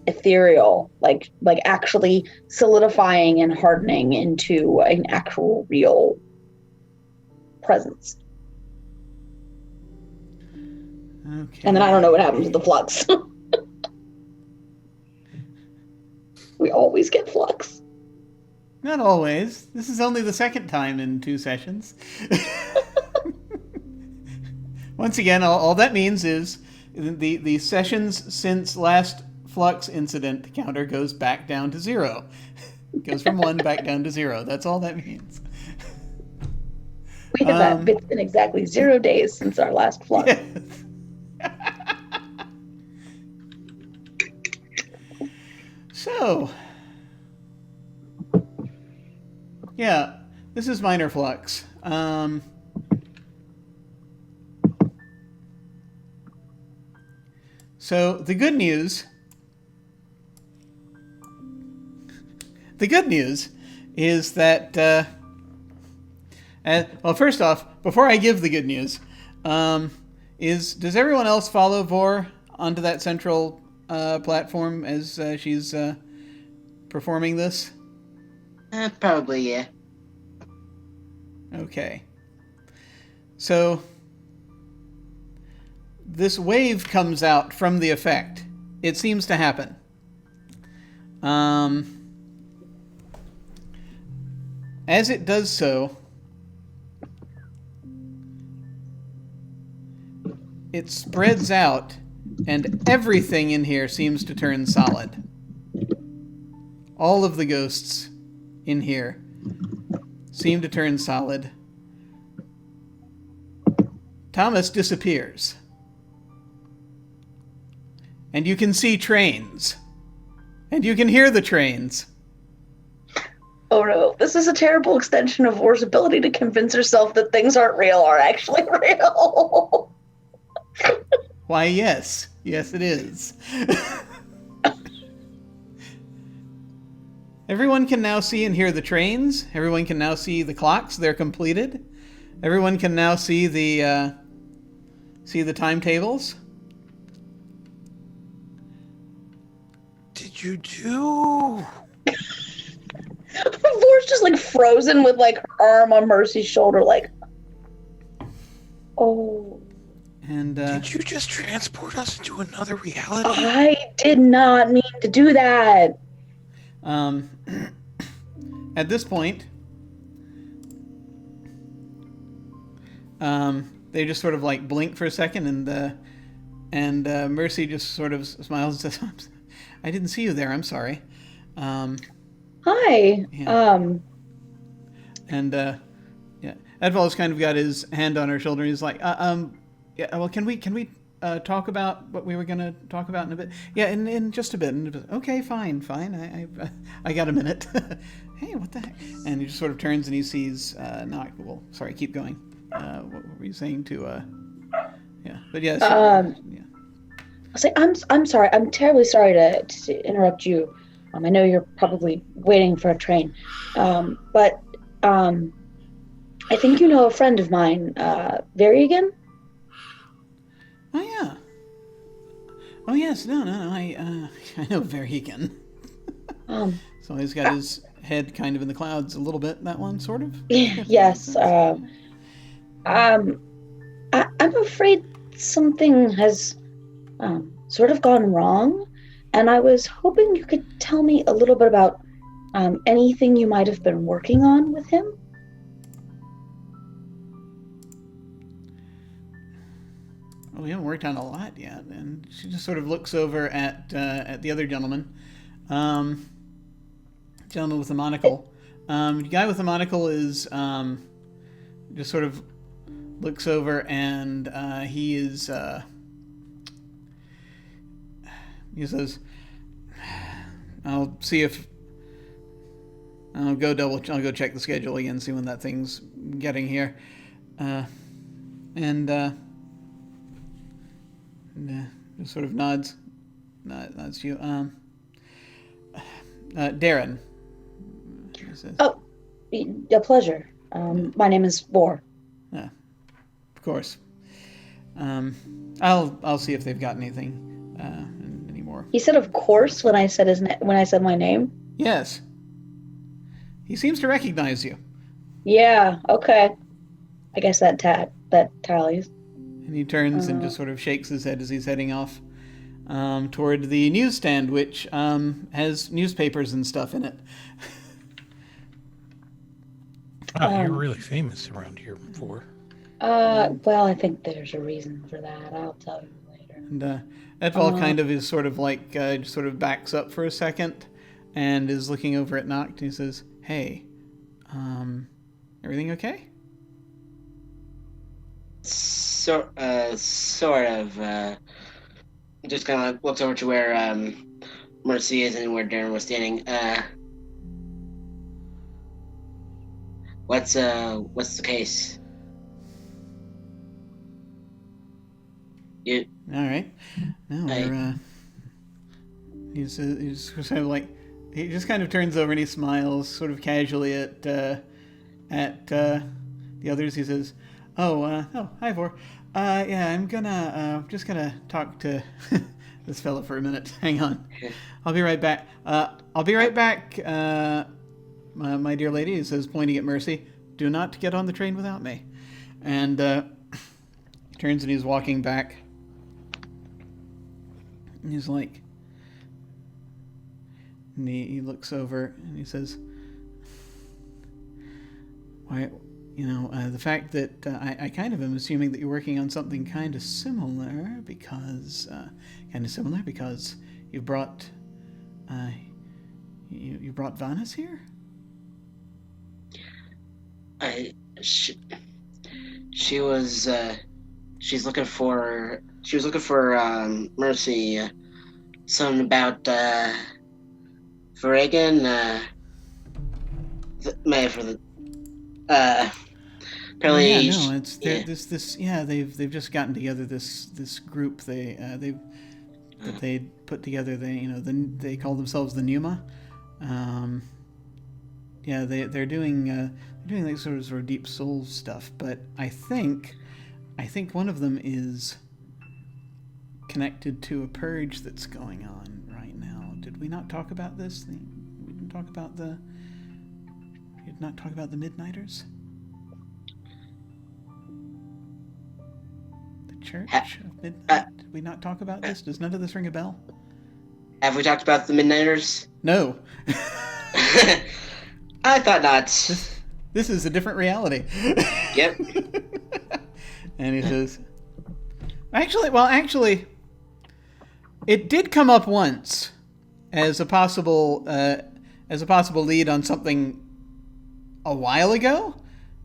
ethereal, like actually solidifying and hardening into an actual real presence.
Okay.
And then I don't know what happens with the flux. We always get flux.
Not always. This is only the second time in 2 sessions. Once again, all that means is the sessions since last flux incident counter goes back down to 0. It goes from 1 back down to 0. That's all that means.
It's been exactly 0 days since our last flux.
Yes. So, yeah, this is minor flux. So the good news is that, well, first off, before I give the good news, does everyone else follow Vor onto that central platform as she's performing this?
Probably, yeah.
Okay. So this wave comes out from the effect. It seems to happen. As it does so, it spreads out, and everything in here seems to turn solid. All of the ghosts in here seem to turn solid. Thomas disappears. And you can see trains. And you can hear the trains.
Oh no, this is a terrible extension of Vor's ability to convince herself that things aren't real are actually real.
Why, yes. Yes, it is. Everyone can now see and hear the trains. Everyone can now see the clocks. They're completed. Everyone can now see the timetables.
you do?
Vor's just like frozen with like her arm on Mercy's shoulder, like, oh.
And
Did you just transport us into another reality?
I did not mean to do that.
At this point, they just sort of like blink for a second, and Mercy just sort of smiles and says, "I didn't see you there. I'm sorry."
Hi.
Yeah. And yeah, Edval's kind of got his hand on her shoulder. And he's like, yeah. Well, can we talk about what we were gonna talk about in a bit? Yeah, in just a bit. Okay, fine. I got a minute. Hey, what the heck? And he just sort of turns and he sees Noct. Well, sorry, keep going. What were you saying to? Yeah, but yes. Yeah.
I'll say I'm sorry. I'm terribly sorry to interrupt you. I know you're probably waiting for a train, but I think you know a friend of mine, Varigan.
Oh yeah. Oh yes. No. I know Varigan. So he's got his head kind of in the clouds a little bit. That one, sort of.
Yes. I'm afraid something has sort of gone wrong, and I was hoping you could tell me a little bit about anything you might have been working on with him.
Well, we haven't worked on a lot yet, and she just sort of looks over at the other gentleman, gentleman with the monocle. The guy with the monocle is just sort of looks over, and he says, "I'll see if I'll go check the schedule again, see when that thing's getting here," and just sort of nods to you. Darren.
Oh, a pleasure. My name is Vor.
Of course. I'll see if they've got anything anymore.
He said, "Of course," when I said when I said my name.
Yes. He seems to recognize you.
Yeah. Okay. I guess that tallies.
And he turns and just sort of shakes his head as he's heading off toward the newsstand, which has newspapers and stuff in it.
Wow, you're really famous around here before.
Well, I think there's a reason for that. I'll tell you later.
And Edval kind of is sort of like, just sort of backs up for a second and is looking over at Noct. He says, "Hey, everything okay?"
Sort of. Just kind of looks over to where Mercy is and where Darren was standing. What's the case? You.
All right. Now he's kind of like, he just kind of turns over and he smiles sort of casually at the others. He says, "Oh, hi, Vor. Yeah, I'm just gonna talk to this fella for a minute. Hang on. I'll be right back. My dear lady," he says, pointing at Mercy, "do not get on the train without me." And he turns and he's walking back. And he's like, and he looks over and he says, "Why, the fact that I kind of am assuming that you're working on something kind of similar because you brought you brought Vanus here."
She was looking for Mercy. Something about Varigan. Apparently.
Yeah, no, it's they've just gotten together this group they put together. They call themselves the Pneuma. Yeah, they're doing like sort of deep soul stuff, but I think one of them is connected to a purge that's going on right now Did we not talk about this? We didn't talk about the... We did not talk about the Midnighters? The Church of Midnight? Did we not talk about this? Does none of this ring a bell?
Have we talked about the Midnighters?
No.
I thought not.
This is a different reality.
Yep.
And he says, actually, it did come up once as a possible lead on something a while ago.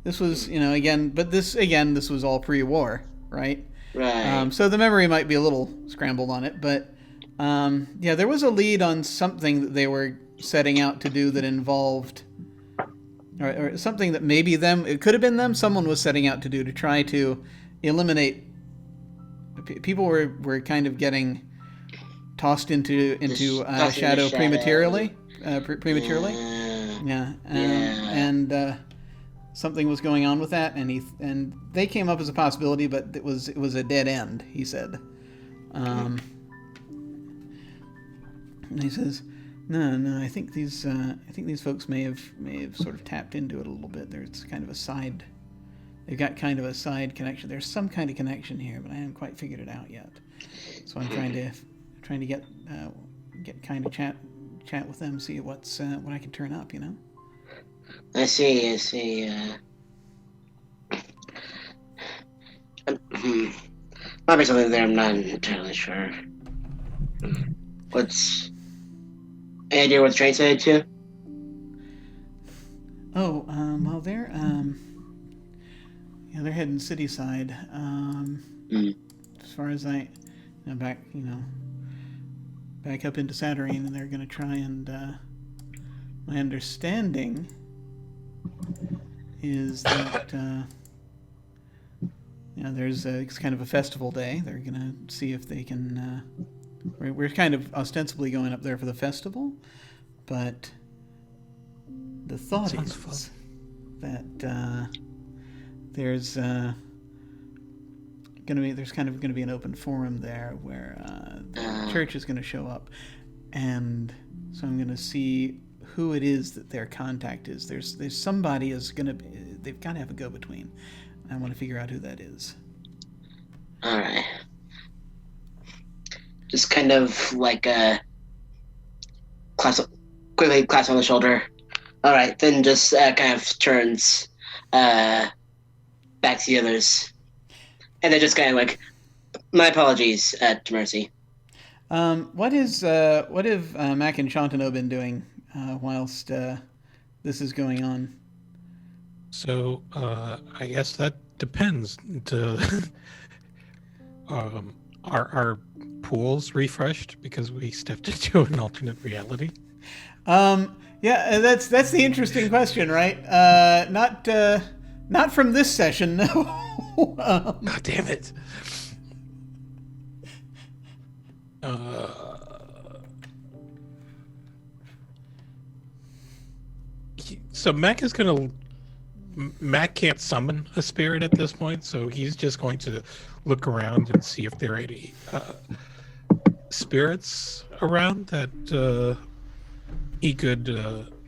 This was, this was all pre-war, right?
Right.
So the memory might be a little scrambled on it, but there was a lead on something that they were setting out to do that involved, or something that maybe it could have been them. Someone was setting out to do to try to eliminate. People were kind of getting tossed into shadow prematurely. And something was going on with that, and they came up as a possibility, but it was a dead end. He said, and he says, no, I think these folks may have sort of tapped into it a little bit. There's kind of a side. They've got kind of a side connection. There's some kind of connection here, but I haven't quite figured it out yet. So I'm trying to get kind of chat with them, see what I can turn up.
I see. Might be something there. I'm not entirely sure. Any idea what the train's headed to?
Oh, well, they're heading city side. As far as back up into Saturnine, and they're going to try and. My understanding is that it's kind of a festival day. They're going to see if they can. We're kind of ostensibly going up there for the festival, but the thought is that there's kind of going to be an open forum there where the church is going to show up, and so I'm going to see who it is that their contact is. There's somebody they've got to have a go-between. I want to figure out who that is.
All right. Just kind of like a quickly claps on the shoulder. All right, then just kind of turns back to the others, and then just kind of like, my apologies, to Mercy.
What have Mac and Shantano been doing whilst this is going on?
So I guess that depends. Our pools refreshed because we stepped into an alternate reality.
That's the interesting question, right? Not from this session, no.
Oh, damn it. So Mac can't summon a spirit at this point, so he's just going to look around and see if there are any spirits around that he could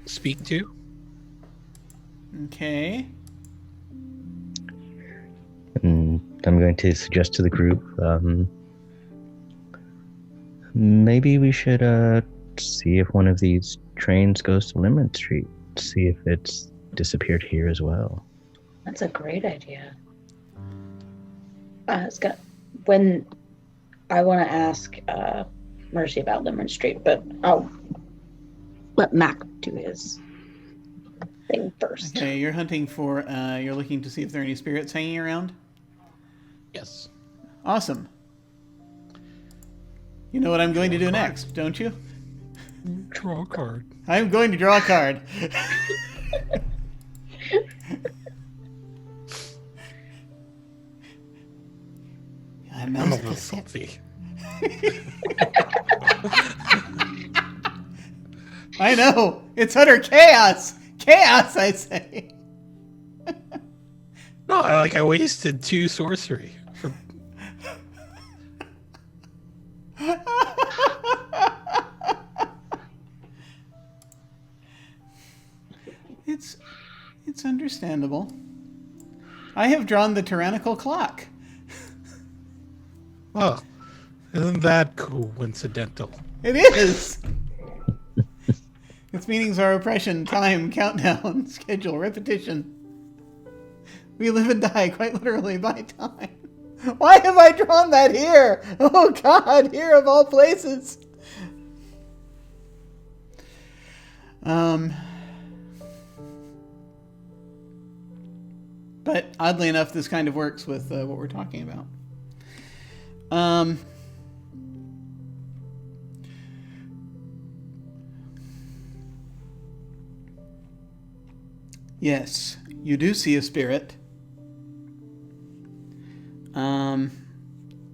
speak to.
Okay.
And I'm going to suggest to the group, maybe we should see if one of these trains goes to Limerick Street. See if it's disappeared here as well.
That's a great idea. When I want to ask Mercy about Limerick Street, but I'll let Mac do his thing first.
Okay, you're hunting for. You're looking to see if there are any spirits hanging around.
Yes.
Awesome. You know what I'm going to do next, don't you?
Draw a card.
I'm going to draw a card.
I'm a little salty.
I know. It's utter chaos. Chaos, I say.
No, I wasted 2 sorcery.
It's understandable. I have drawn the tyrannical clock.
Well, isn't that coincidental?
It is. Its meanings are oppression, time, countdown, schedule, repetition. We live and die quite literally by time. Why have I drawn that here? Oh God, here of all places. But oddly enough, this kind of works with what we're talking about. Yes, you do see a spirit.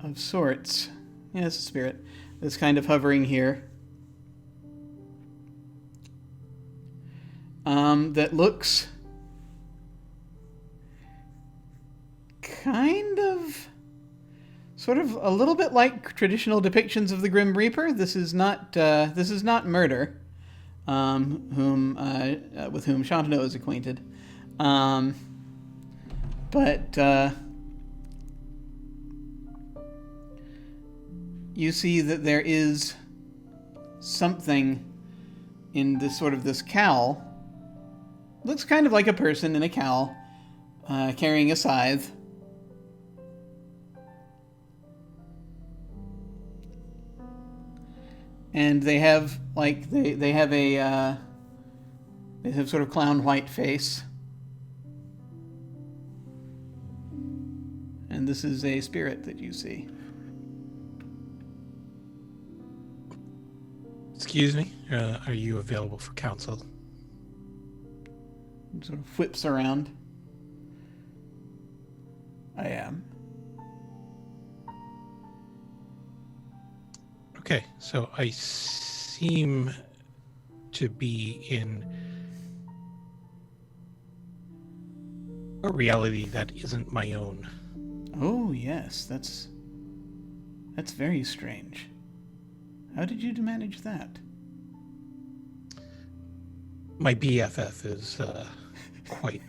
Of sorts. Yes, a spirit that's kind of hovering here. That looks kind of, sort of a little bit like traditional depictions of the Grim Reaper. This is not Murder, with whom Shantano is acquainted, but you see that there is something in this cowl. Looks kind of like a person in a cowl, carrying a scythe. And they have they have sort of clown white face. And this is a spirit that you see.
Excuse me, are you available for counsel?
Sort of whips around. I am.
Okay, so I seem to be in a reality that isn't my own.
Oh yes, that's very strange. How did you manage that?
My BFF is quite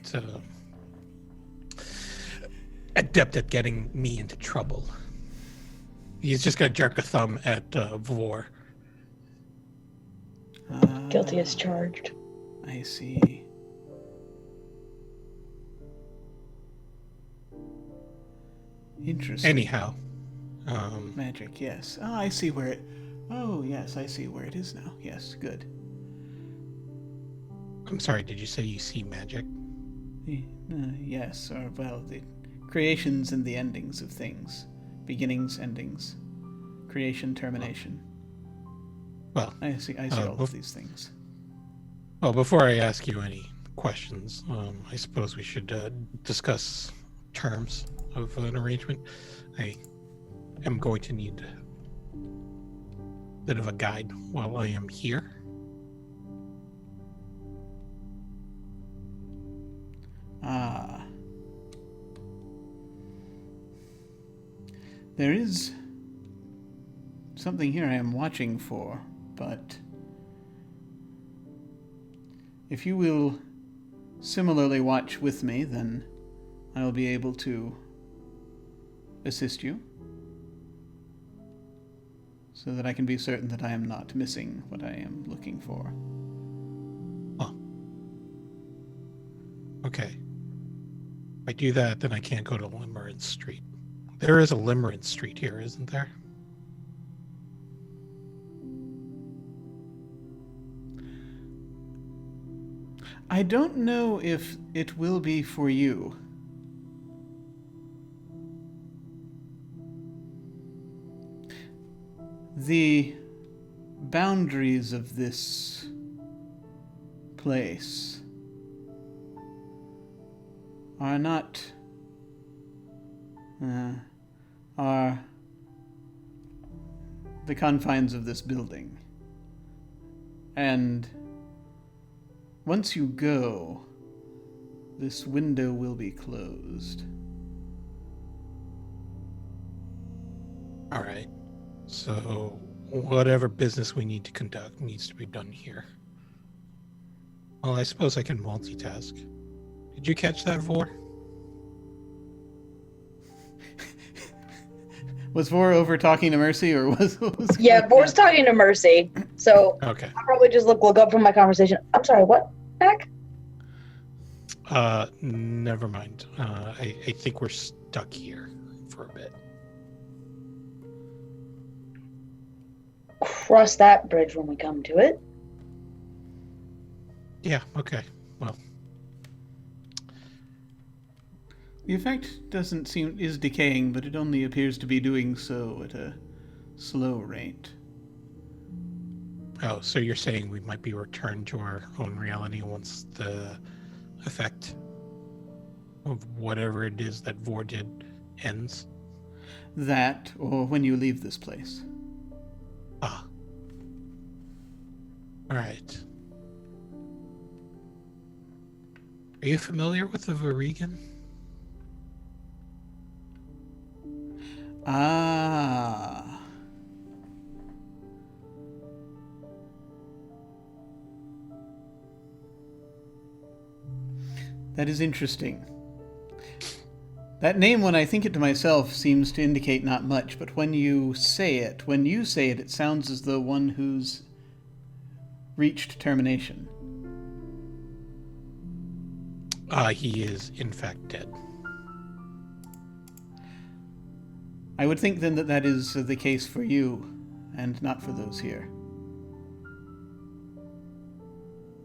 adept at getting me into trouble. He's just gonna jerk a thumb at Vor.
Guilty as charged.
I see. Interesting.
Anyhow,
Magic, yes. Oh, I see where it... Oh, yes, I see where it is now. Yes, good.
I'm sorry, did you say you see magic?
Yes, or, well, the creations and the endings of things. Beginnings, endings. Creation, termination.
Well,
I see all of these things.
Well, before I ask you any questions, I suppose we should discuss terms of an arrangement. I am going to need a bit of a guide while I am here.
Ah. There is something here I am watching for, but if you will similarly watch with me, then I will be able to assist you so that I can be certain that I am not missing what I am looking for.
Oh. Okay. If I do that, then I can't go to Limerence Street. There is a Limerence Street here, isn't there?
I don't know if it will be for you. The boundaries of this place are not are the confines of this building. And once you go, this window will be closed.
All right. So whatever business we need to conduct needs to be done here. Well, I suppose I can multitask. Did you catch that, Vor?
Was Vor over talking to Mercy, or was
Yeah, Vor's talking to Mercy, so
Okay.
I'll probably just look up from my conversation. I'm sorry, what? Back?
Never mind. I think we're stuck here for a bit.
Cross that bridge when we come to it.
Yeah, okay. Well,
The effect is decaying, but it only appears to be doing so at a slow rate.
oh, so you're saying we might be returned to our own reality once the effect of whatever it is that Vor did ends?
That, or when you leave this place.
Ah. Alright. Are you familiar with the Varegan?
Ah. That is interesting. That name, when I think it to myself, seems to indicate not much, but when you say it, it sounds as though one who's reached termination.
He is in fact dead.
I would think then that that is the case for you, and not for those here.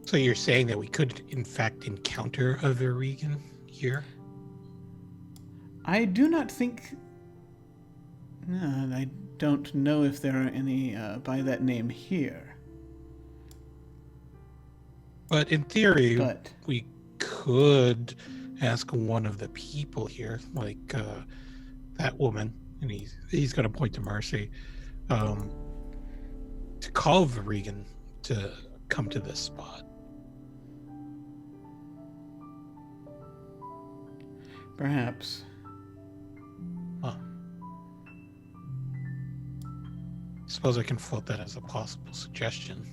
So you're saying that we could in fact encounter a Varegan here?
I do not think... I don't know if there are any by that name here.
But in theory,
But
we could ask one of the people here, like that woman, and he's going to point to Mercy, to call Varegan to come to this spot.
perhaps.
Huh. Suppose I can float that as a possible suggestion.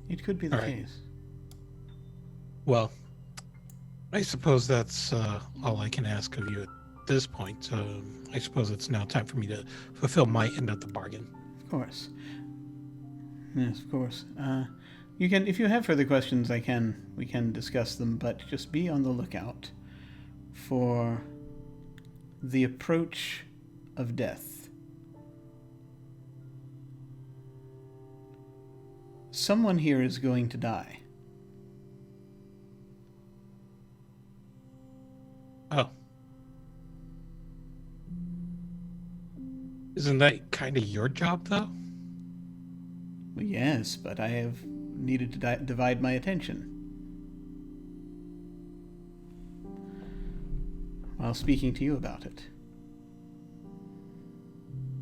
It could be the
All right.
case.
Well, I suppose that's all I can ask of you at this point. I suppose it's now time for me to fulfill my end of the bargain.
Of course. Yes, of course. You can, if you have further questions, we can discuss them, but just be on the lookout for the approach of death. Someone here is going to die.
Oh. Isn't that kind of your job, though?
Well, yes, but I have needed to divide my attention. While speaking to you about it.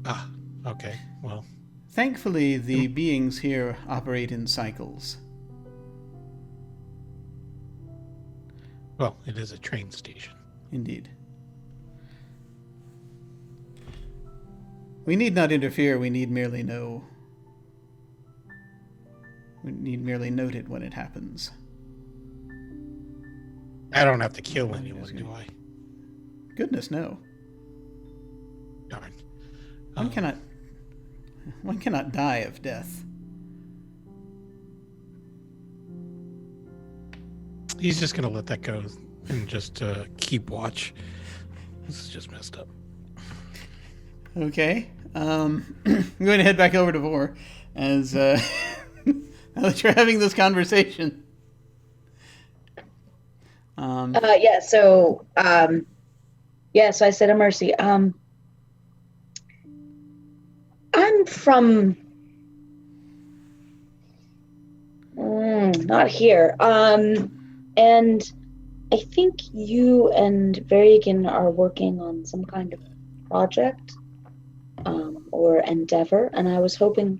Ah, okay. Well,
Thankfully, the beings here operate in cycles.
it is a train station.
Indeed. We need not interfere, we need merely know. We need merely note it when it happens.
I don't have to kill anyone, do I?
Goodness, no.
Darn.
One cannot die of death.
He's just going to let that go and just keep watch. This is just messed up.
Okay. I'm going to head back over to Vor as now that you're having this conversation.
So I said to Mercy, I'm from not here. And I think you and Varegan are working on some kind of project or endeavor, and I was hoping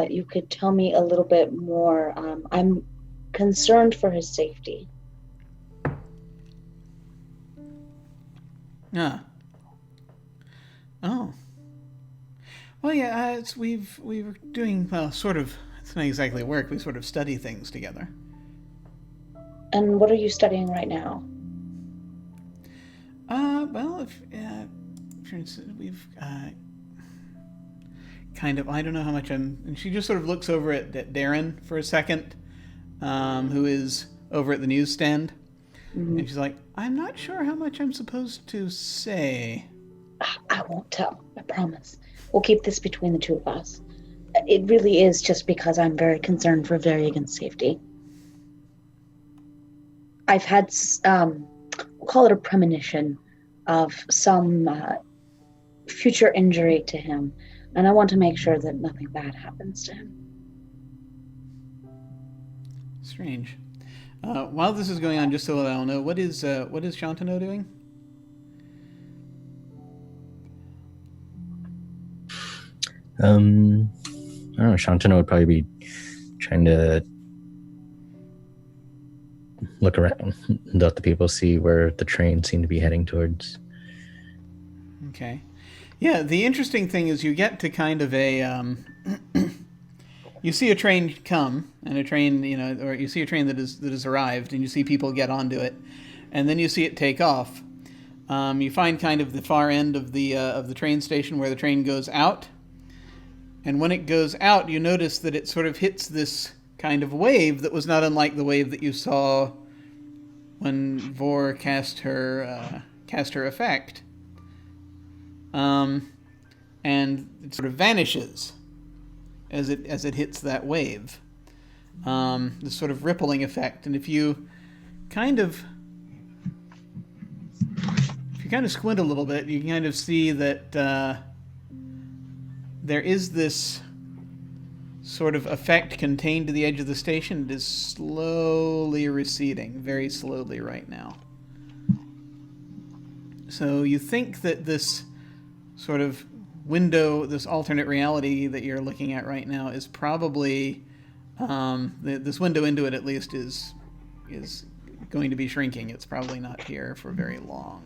you could tell me a little bit more. I'm concerned for his safety.
Ah. Oh. Well, yeah, we were doing, well, sort of, it's not exactly work, we sort of study things together.
And what are you studying right now?
Well, for instance, we've, kind of, I don't know how much and she just sort of looks over at Darren for a second, who is over at the newsstand.
Mm-hmm.
And she's like, I'm not sure how much I'm supposed to say.
I won't tell, I promise. We'll keep this between the two of us. It really is just because I'm very concerned for Varigan's safety. I've had, we'll call it a premonition of some future injury to him, and I want to make sure that nothing bad happens to him.
Strange. While this is going on, just so that I'll know, what is Shantano doing?
I don't know. Shantano would probably be trying to look around, let the people see where the train seemed to be heading towards.
Okay. Yeah, the interesting thing is you get to kind of a... you see a train come, and a train, or you see a train that has arrived, and you see people get onto it, and then you see it take off. You find kind of the far end of the train station where the train goes out, and when it goes out, you notice that it sort of hits this kind of wave that was not unlike the wave that you saw when Vor cast her effect, and it sort of vanishes as it hits that wave. This sort of rippling effect, and if you kind of squint a little bit, you can kind of see that there is this sort of effect contained to the edge of the station. It is slowly receding, very slowly right now. So you think that this sort of window, this alternate reality that you're looking at right now is probably, this window into it at least is going to be shrinking. It's probably not here for very long.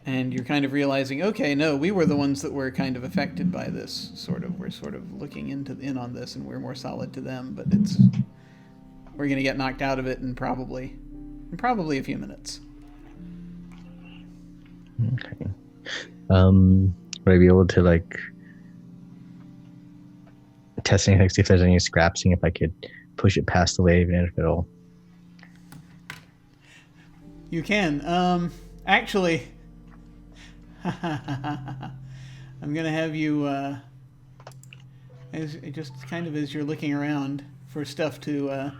And you're kind of realizing, okay, no, we were the ones that were kind of affected by this. We're sort of looking in on this, and we're more solid to them. But we're going to get knocked out of it in probably a few minutes.
Okay. Would I be able to test anything, see if there's any scraps, seeing if I could push it past the wave, and if it'll.
You can. Actually, I'm gonna have you as you're looking around for stuff to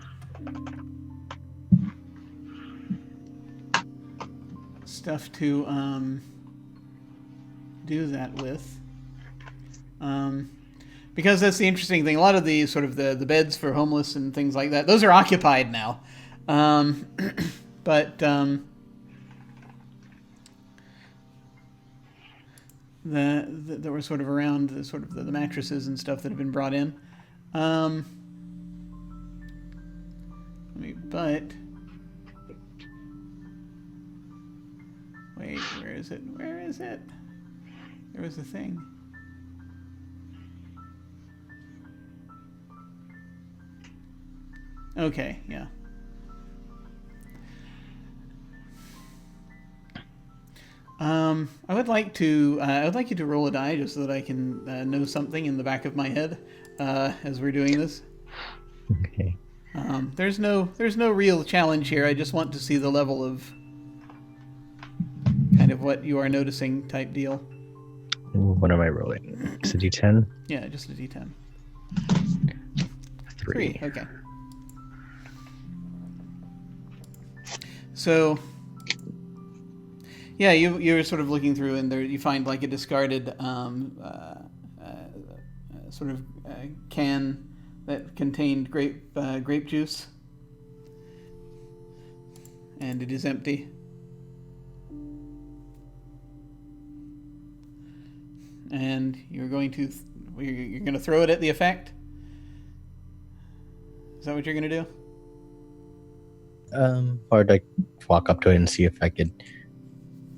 do that with, because that's the interesting thing. A lot of the sort of the beds for homeless and things like that, those are occupied now, but that were sort of around the mattresses and stuff that have been brought in. But wait, where is it? There was a thing. Okay, yeah. I would like you to roll a die just so that I can know something in the back of my head as we're doing this.
Okay.
There's no real challenge here. I just want to see the level of kind of what you are noticing type deal.
What am I rolling? It's a D10?
Yeah, just a D10.
3.
Okay. So, yeah, you're sort of looking through, and there you find a discarded can that contained grape juice, and it is empty. And you're going to throw it at the effect. Is that what you're going to do?
Or I'd walk up to it and see if I could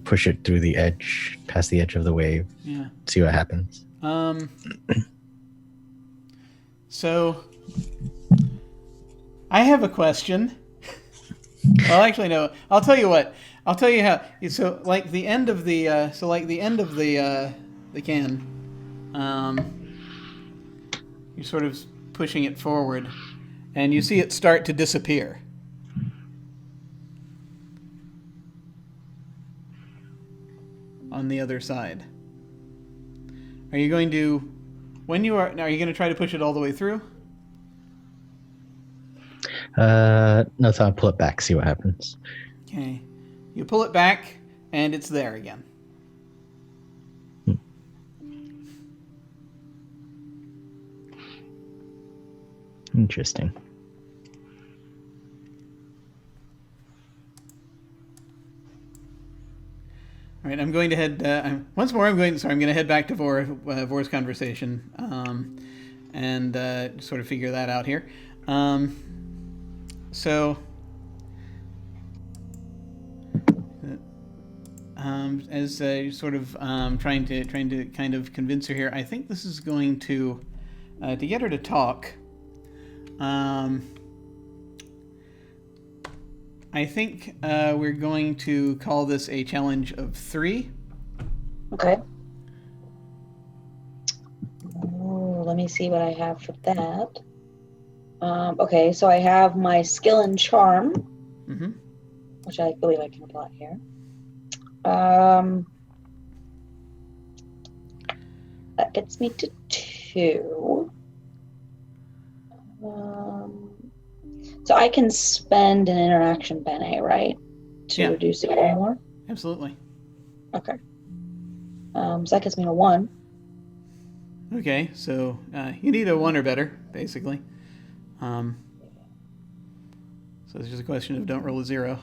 push it through the edge, past the edge of the wave.
Yeah.
See what happens.
So I have a question. Well, actually, no. I'll tell you what. I'll tell you how. So, like the end of the the can, you're sort of pushing it forward, and you see it start to disappear. On the other side. Are you going to, are you going to try to push it all the way through?
No, so I'll pull it back, see what happens.
Okay. You pull it back, and it's there again.
Interesting.
All right, I'm going to head once more. I'm going to head back to Vor's conversation, and sort of figure that out here. So, as sort of trying to kind of convince her here, I think this is going to get her to talk. I think we're going to call this a challenge of 3.
Okay. Oh, let me see what I have for that. Okay, so I have my skill and charm, which I believe I can apply here. That gets me to 2. So I can spend an interaction bene, right? To reduce it one more?
Absolutely.
Okay. So that gets me to 1.
Okay, so you need a 1 or better, basically. So it's just a question of don't roll a 0.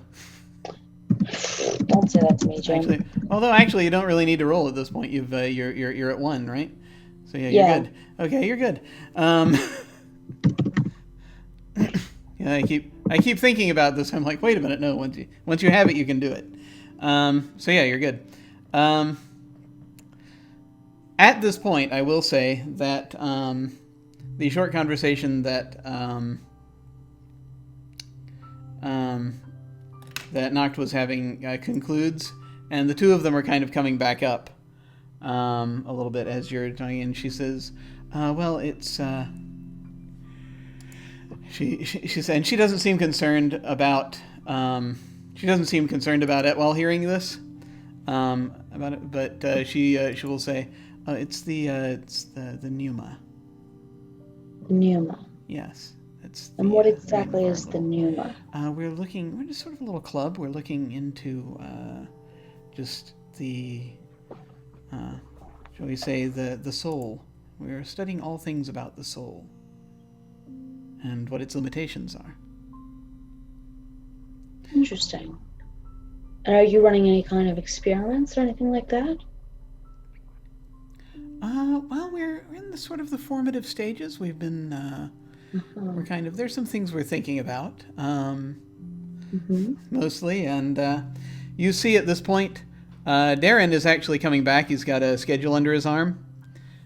Don't say that to me, Jim.
Actually, you don't really need to roll at this point. You're at 1, right? So you're good. Okay, you're good. Yeah, I keep thinking about this. I'm like, wait a minute, no. Once you have it, you can do it. So yeah, you're good. At this point, I will say that the short conversation that that Noct was having concludes, and the two of them are kind of coming back up a little bit as you're talking, and she says, "Well, it's." She said, and she doesn't seem concerned about it while hearing this about it, but she will say, it's the pneuma.
Pneuma.
Yes, it's.
And what exactly is the pneuma?
We're just sort of a little club. We're looking into just the, shall we say, the soul. We're studying all things about the soul. And what its limitations are.
Interesting. And are you running any kind of experiments or anything like that?
Well, we're in the sort of the formative stages. We've been, we're kind of, there's some things we're thinking about, mostly. And you see at this point, Darren is actually coming back. He's got a schedule under his arm.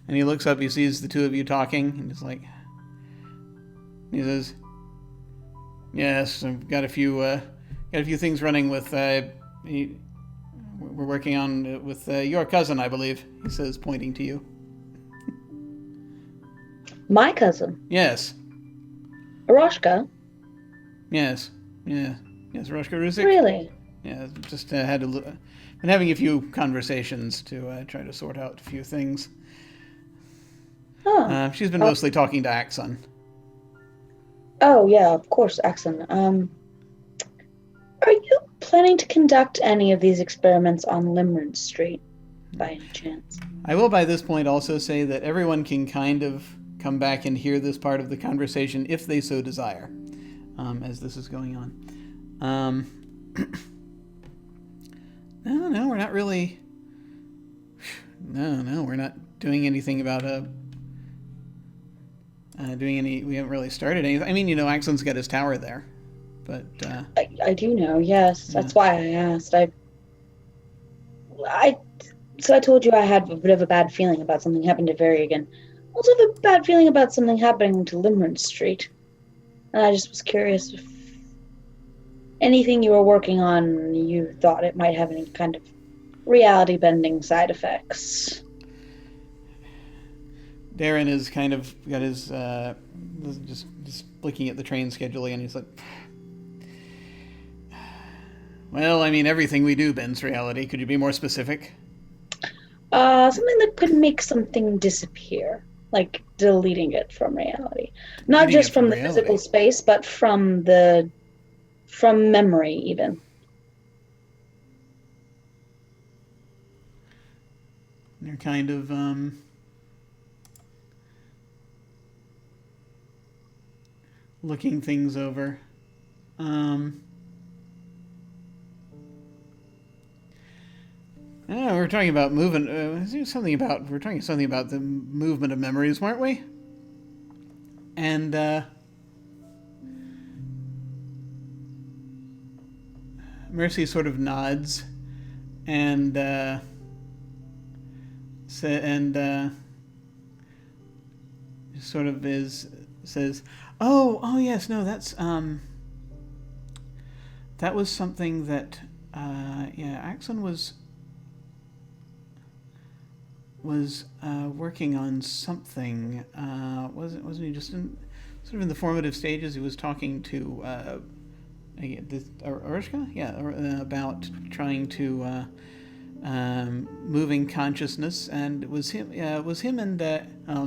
And he looks up, he sees the two of you talking, and he's like, he says, "Yes, I've got a few things running with. We're working on with your cousin, I believe." He says, pointing to you.
My cousin.
Yes.
Aroshka.
Yes. Yeah. Yes, Aroshka Ruzik.
Really?
Yeah. Just had to been having a few conversations to try to sort out a few things.
Huh.
She's been mostly talking to Axon.
Oh, yeah, of course, Axon. Are you planning to conduct any of these experiments on Limerick Street, by any chance?
I will, by this point, also say that everyone can kind of come back and hear this part of the conversation if they so desire, as this is going on. No, we're not really... No, we're not doing anything about we haven't really started anything. I mean, Axon's got his tower there, but...
I do know, yes. That's why I asked. So I told you I had a bit of a bad feeling about something happening to Varrigan. I also have a bad feeling about something happening to Limerence Street. And I just was curious if anything you were working on, you thought it might have any kind of reality-bending side effects.
Darren has kind of got his just looking at the train schedule and he's like, well, I mean, everything we do bends reality. Could you be more specific?
Something that could make something disappear, like deleting it from reality. Not just from the physical space, but from memory even.
They're kind of looking things over. We're talking about movement. We're talking something about the movement of memories, weren't we? And Mercy sort of nods, and sort of says, "Oh yes, no, that was something that Axon was working on something. Wasn't he just sort of in the formative stages? He was talking to Arishka, about trying to moving consciousness, and it was him. Was him and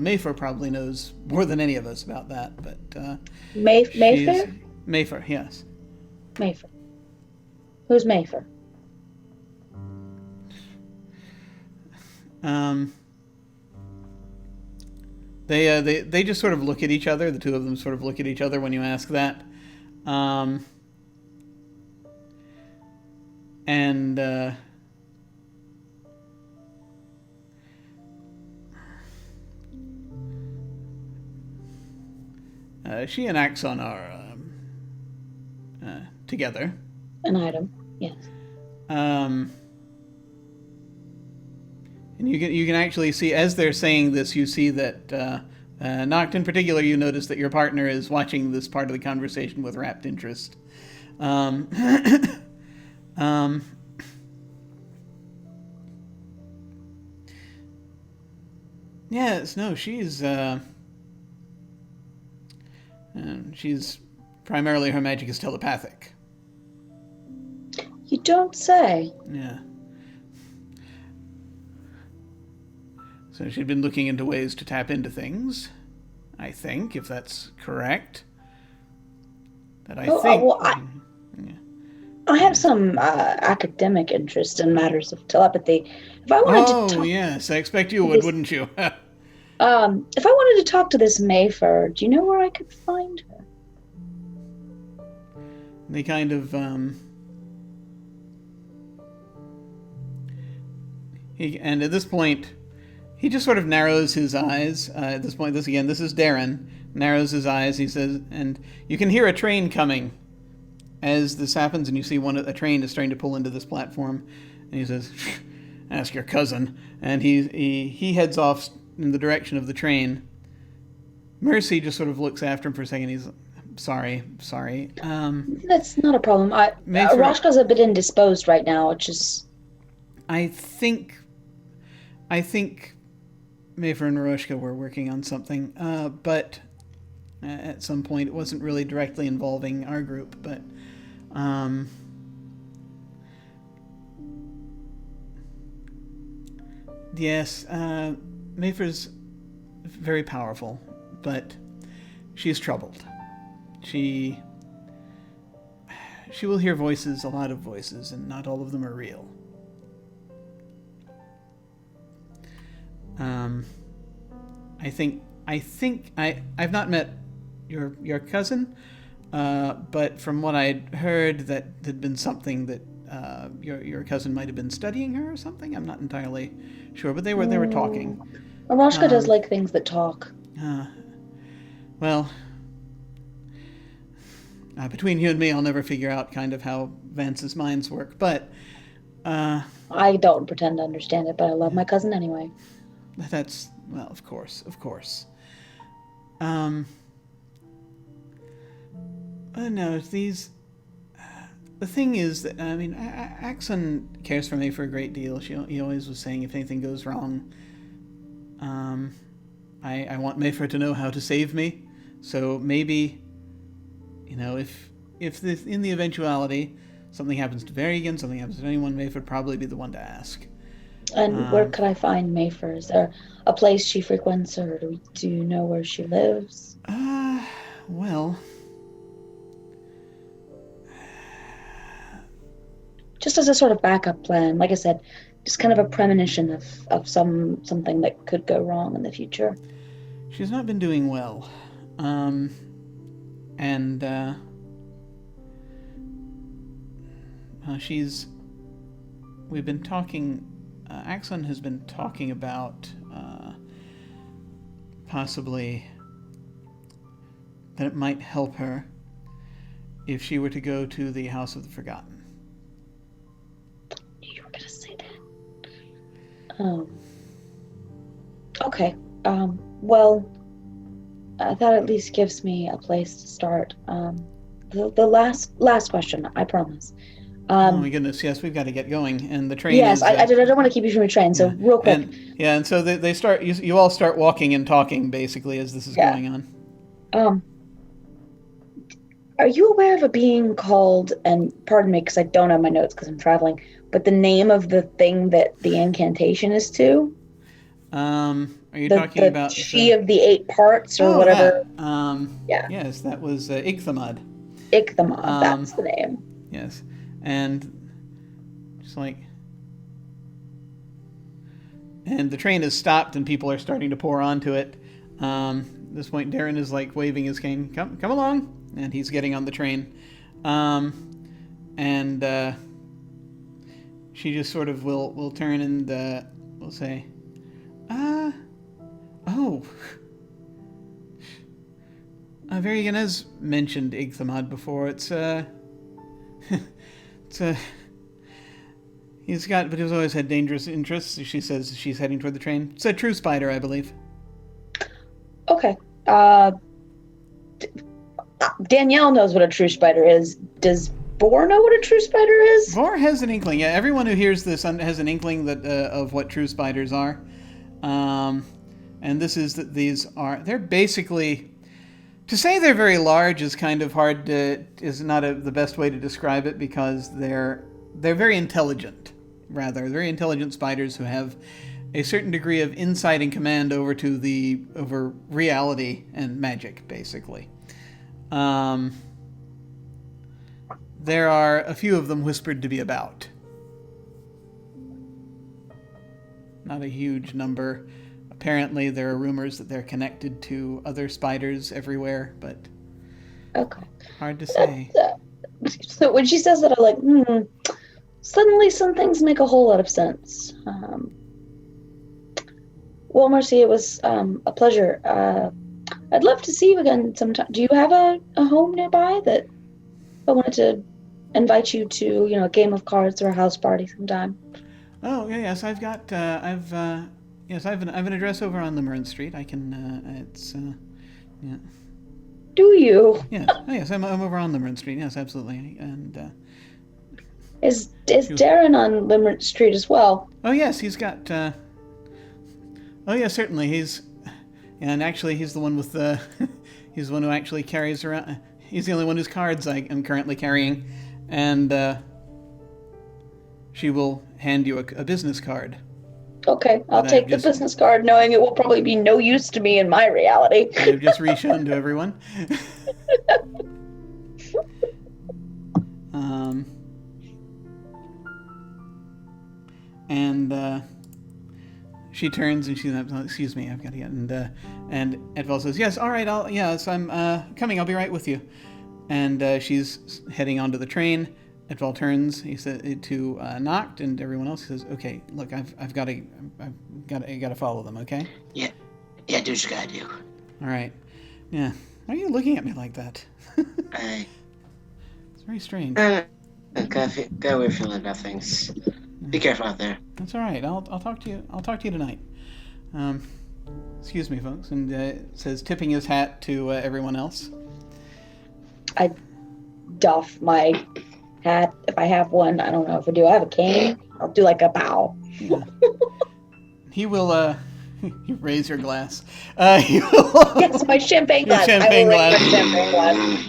Mayfair probably knows more than any of us about that. But
Mayfair?
Mayfair, yes.
Mayfair. Who's Mayfair?
They just sort of look at each other. The two of them sort of look at each other when you ask that. She and Axon are together.
An item, yes.
And you can actually see, as they're saying this, you see that Noct in particular, you notice that your partner is watching this part of the conversation with rapt interest. Yes, no, she's primarily, her magic is telepathic.
You don't say.
Yeah. So she'd been looking into ways to tap into things, I think, if that's correct.
I have some academic interest in matters of telepathy. If I wanted to talk,
yes, I expect you would, wouldn't you?
if I wanted to talk to this Mayfair, do you know where I could find her?
They kind of and at this point, he just sort of narrows his eyes. At this point, this is Darren. Narrows his eyes. He says, and you can hear a train coming as this happens, and you see a train is starting to pull into this platform. And he says, "Ask your cousin." And he heads off in the direction of the train. Mercy just sort of looks after him for a second. He's sorry.
That's not a problem. Rashka's a bit indisposed right now, which is.
I think Mayfair and Roshka were working on something, but at some point it wasn't really directly involving our group, but yes, Mayfair's very powerful, but she's troubled. She will hear voices, a lot of voices, and not all of them are real. I've not met your cousin, but from what I'd heard, that had been something that your cousin might have been studying her or something. I'm not entirely sure, but they were talking.
Arashka does like things that talk.
Well, between you and me, I'll never figure out kind of how Vance's minds work, but
I don't pretend to understand it, but I love my cousin anyway.
That's, well, of course. No, these. The thing is that, I mean, Axon cares for me for a great deal. He always was saying if anything goes wrong, I want Mayfair to know how to save me. So maybe, if in the eventuality something happens to Varigan, something happens to anyone, Mayfair would probably be the one to ask.
And where could I find Mayfair? Is there a place she frequents, or do you know where she lives?
Well...
Just as a sort of backup plan, like I said, just kind of a premonition of something that could go wrong in the future.
She's not been doing well. We've been talking, Axon has been talking about possibly that it might help her if she were to go to the House of the Forgotten.
You were gonna say that. Okay. Well, that at least gives me a place to start. The last question, I promise.
Oh my goodness! Yes, we've got to get going, and the train.
Yes, I don't want to keep you from your train. So real quick.
And so they start. You all start walking and talking basically as this is going on.
Are you aware of a being called? And pardon me, because I don't have my notes because I'm traveling. But the name of the thing that the incantation is to?
Are you talking about
she of the 8 parts or whatever?
Yeah. Yes, that was Ichthamad.
Ichthamad, that's the name.
Yes, and just like, and the train has stopped and people are starting to pour onto it. At this point, Darren is like waving his cane, "Come along," and he's getting on the train. And she just sort of will turn and will say, Varigan has mentioned Ichthamad before. He's always had dangerous interests. She says she's heading toward the train. It's a true spider, I believe.
Okay. Danielle knows what a true spider is. Does Boar know what a true spider is?
Boar has an inkling. Yeah, everyone who hears this has an inkling that of what true spiders are. And this is that they're basically, to say they're very large is kind of hard is not the best way to describe it, because they're very intelligent, rather. Very intelligent spiders who have a certain degree of insight and command over reality and magic, basically. There are a few of them whispered to be about. Not a huge number. Apparently, there are rumors that they're connected to other spiders everywhere, but
okay,
hard to say.
So when she says that, I'm like, suddenly some things make a whole lot of sense. Well, Marcy, it was a pleasure. I'd love to see you again sometime. Do you have a home nearby that I wanted to invite you to, a game of cards or a house party sometime?
Oh, yes, I've got, I've an address over on Limerence Street. I can, yeah.
Do you?
Yeah. Oh, yes, I'm over on Limerence Street. Yes, absolutely. And,
Is Darren on Limerence Street as well?
Oh, yes, he's got, oh, yeah, certainly. And actually, he's the one with the, he's the one who actually carries around, he's the only one whose cards I am currently carrying. And, she will hand you a business card.
Okay, I'll take the business card, knowing it will probably be no use to me in my reality.
I've just reshown to everyone. And she turns and she's, excuse me, I've got to get, and Edval says, yes, all right, I'm coming, I'll be right with you. And she's heading onto the train. Edval turns, he said to Noct and everyone else. He says, "Okay, look, I've got to follow them. Okay."
Yeah, do what you gotta do.
All right. Yeah. Why are you looking at me like that?
It's
very strange.
got a weird feeling about things. Be careful out there.
That's all right. I'll talk to you. I'll talk to you tonight. Excuse me, folks. And says, tipping his hat to everyone else.
I doff my hat if I have one. I don't know if I do. I have a cane. I'll do like a bow.
Yeah. He will. You raise your glass. He will,
Yes, my champagne
Your
glass.
champagne
I will
glass.
raise my champagne glass.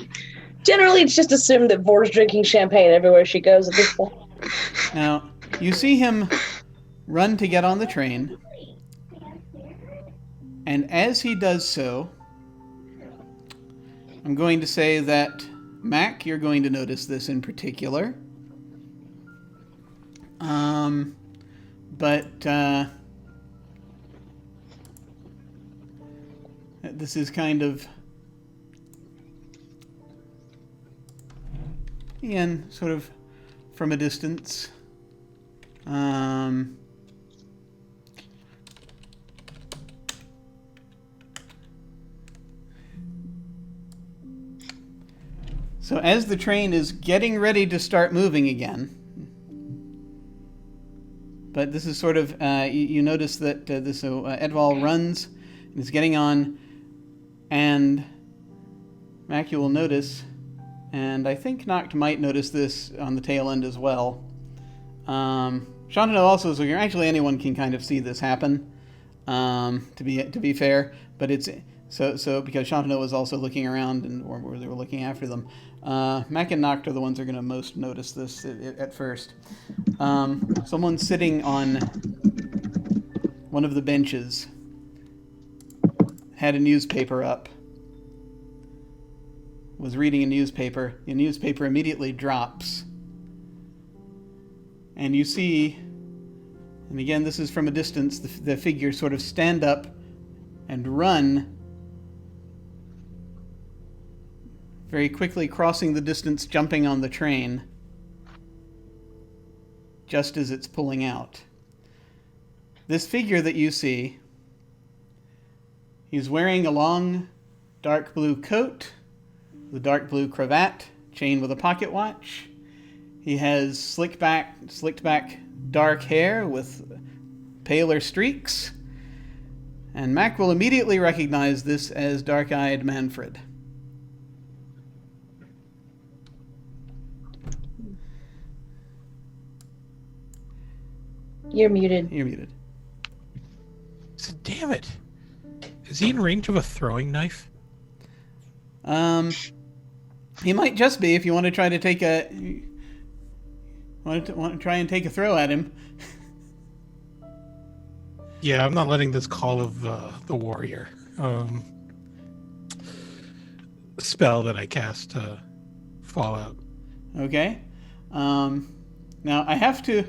Generally, it's just assumed that Vor's drinking champagne everywhere she goes at this point.
Now, you see him run to get on the train, and as he does so, I'm going to say that, Mac, you're going to notice this in particular. This is kind of, again, sort of from a distance. So as the train is getting ready to start moving again, but this is sort of, you notice that Edval runs and is getting on, and Mac, you will notice, and I think Noct might notice this on the tail end as well. Shantano also is looking. Actually, anyone can kind of see this happen. To be fair, but it's so because Shantano was also looking around or they were looking after them. Mac and Noct are the ones who are going to most notice this at first. Someone sitting on one of the benches had a newspaper up. Was reading a newspaper. The newspaper immediately drops. And you see, and again, this is from a distance, the figure sort of stand up and run, very quickly crossing the distance, jumping on the train, just as it's pulling out. This figure that you see, he's wearing a long, dark blue coat, the dark blue cravat, chain with a pocket watch. He has slicked back dark hair with paler streaks. And Mac will immediately recognize this as dark-eyed Manfred.
You're muted.
You're muted.
So, damn it. Is he in range of a throwing knife?
He might just be if you want to try to take a... Want to try and take a throw at him.
Yeah, I'm not letting this Call of the Warrior spell that I cast fall out.
Okay. Now I have to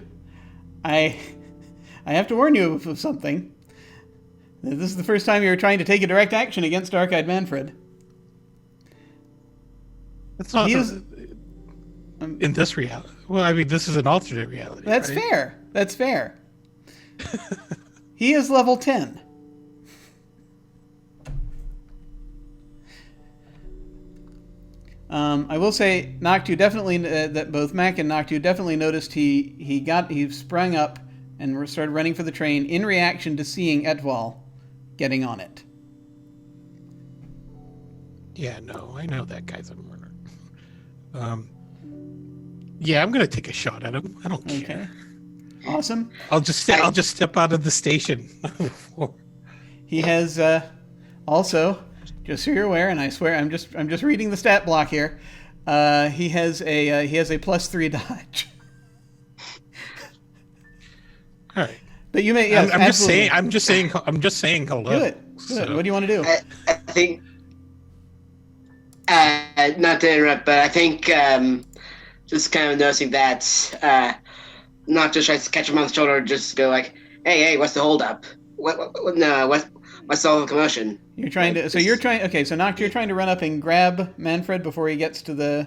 warn you of something. This is the first time you're trying to take a direct action against Dark-Eyed Manfred.
It's not in this reality. Well, I mean, this is an alternate reality.
That's
right?
fair. That's fair. He is level 10. I will say, Noctu definitely that both Mac and Noctu definitely noticed he sprung up and started running for the train in reaction to seeing Etval getting on it.
Yeah, no, I know that guy's a murderer. Yeah, I'm gonna take a shot at him. I don't care.
Okay. Awesome.
I'll just step out of the station.
He has also, just so you're aware, and I swear I'm just reading the stat block here. He has a +3 dodge.
All right.
But you may. Yes,
I'm just saying hello.
Good.
So.
What do you want to do?
I think, not to interrupt, but I think just kind of noticing that, not just try to catch him on the shoulder, just go like, hey, what's the holdup? What's all the commotion?
You're trying to. So you're trying. Okay, so Noct, you're trying to run up and grab Manfred before he gets to the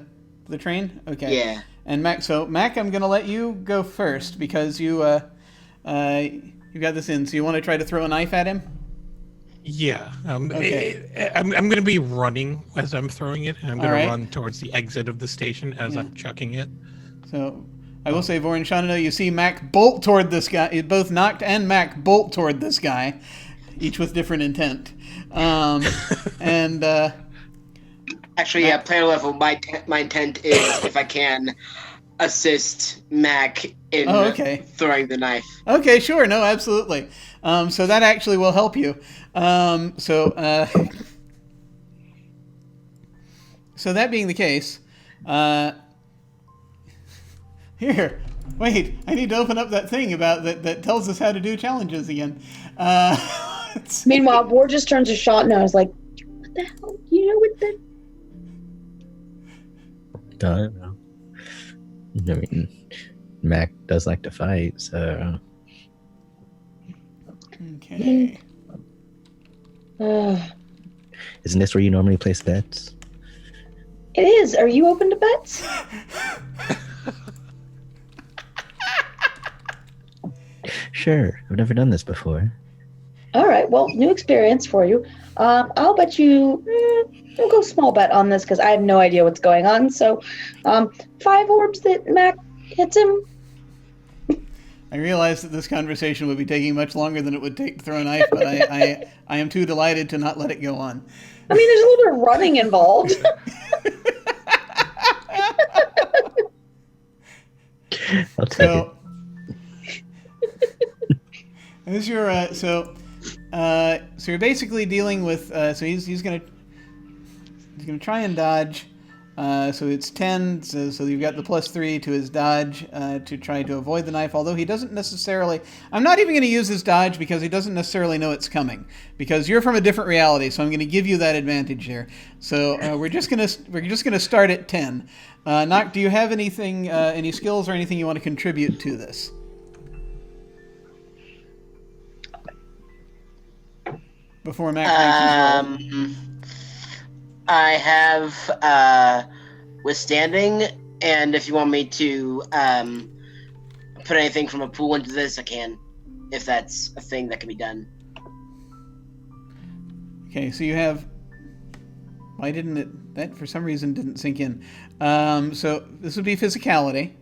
train. Okay.
Yeah.
And Mac. So Mac, I'm gonna let you go first because you got this in. So you want to try to throw a knife at him?
Yeah.
Okay.
I'm going to be running as I'm throwing it, and I'm going
All right.
to run towards the exit of the station as I'm chucking it.
So I will say, Vor and Shanano, you see Mac bolt toward this guy. Both Noct and Mac bolt toward this guy, each with different intent. And
Actually,
Mac-
at player level, my intent is, if I can, assist Mac in throwing the knife.
Okay, sure. No, absolutely. So that actually will help you. So that being the case, here, wait, I need to open up that thing about that tells us how to do challenges again.
Meanwhile, Vor just turns to Shot and I was like, what the hell? You know what the...
I don't know. I mean, Mac does like to fight, so...
Okay.
Isn't this where you normally place bets?
It is. Are you open to bets?
Sure. I've never done this before.
All right. Well, new experience for you. I'll bet you... I'll go small bet on this because I have no idea what's going on. So, 5 orbs that Mac hits him.
I realize that this conversation would be taking much longer than it would take to throw a knife, but I am too delighted to not let it go on.
I mean, there's a little bit of running involved.
I'll take it.
As you're so you're basically dealing with so he's gonna try and dodge. So it's 10. So you've got the +3 to his dodge to try to avoid the knife. Although he doesn't necessarily. I'm not even going to use his dodge because he doesn't necessarily know it's coming. Because you're from a different reality, so I'm going to give you that advantage here. So we're just gonna start at 10. Noct, do you have anything, any skills or anything you want to contribute to this? Before Mac makes his roll.
I have withstanding, and if you want me to put anything from a pool into this, I can, if that's a thing that can be done.
Okay, so you have. Why didn't it? That for some reason didn't sink in. So this would be physicality.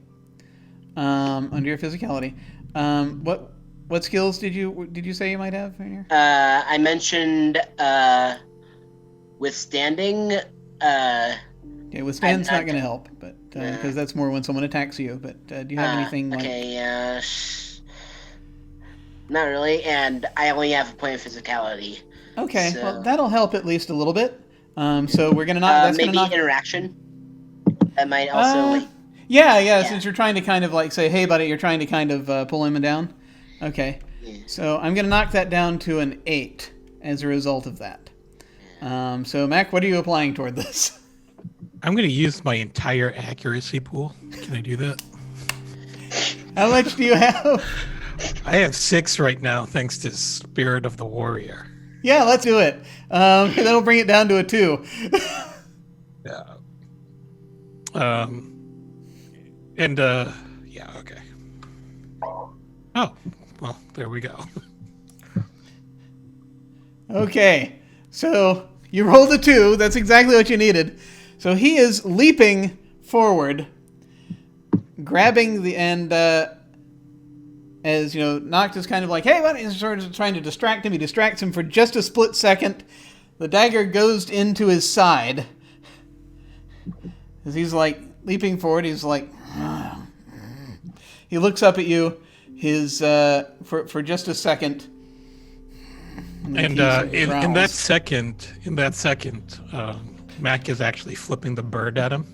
Under your physicality, what skills did you say you might have in here?
I mentioned withstanding.
Okay, withstand's not going to help, but because that's more when someone attacks you. But do you have anything like?
Okay, not really, and I only have a point of physicality.
Okay,
so...
well that'll help at least a little bit. So we're gonna knock.
Maybe interaction. That might also.
Yeah. Since you're trying to kind of like say, "Hey, buddy," you're trying to kind of pull him down. Okay.
Yeah.
So I'm gonna knock that down to an 8 as a result of that. So Mac, what are you applying toward this?
I'm going to use my entire accuracy pool. Can I do that?
How much do you have?
I have 6 right now, thanks to Spirit of the Warrior.
Yeah, let's do it. That'll bring it down to a 2.
Yeah. Yeah, okay. Oh, well, there we go.
Okay, so you rolled a 2. That's exactly what you needed. So he is leaping forward, grabbing the end. As you know, Noct is kind of like, "Hey, buddy!" He's sort of trying to distract him. He distracts him for just a split second. The dagger goes into his side. As he's like leaping forward, he's like, he looks up at you. His for just a second.
And in that second, Mac is actually flipping the bird at him.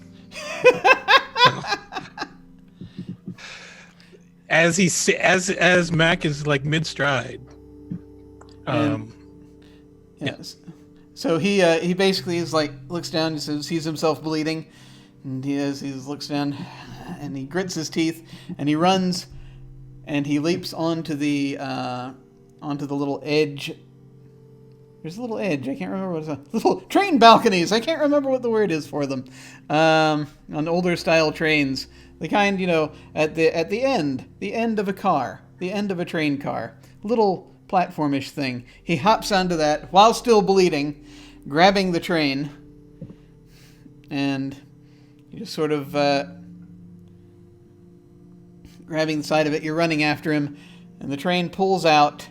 As Mac is like mid stride.
Yes. So he basically is like looks down and sees himself bleeding, and he looks down, and he grits his teeth, and he runs, and he leaps onto the little edge. There's a little edge. I can't remember what it's little train balconies. I can't remember what the word is for them. On older style trains, the kind at the end of a car, the end of a train car, little platformish thing. He hops onto that while still bleeding, grabbing the train, and he just sort of grabbing the side of it. You're running after him, and the train pulls out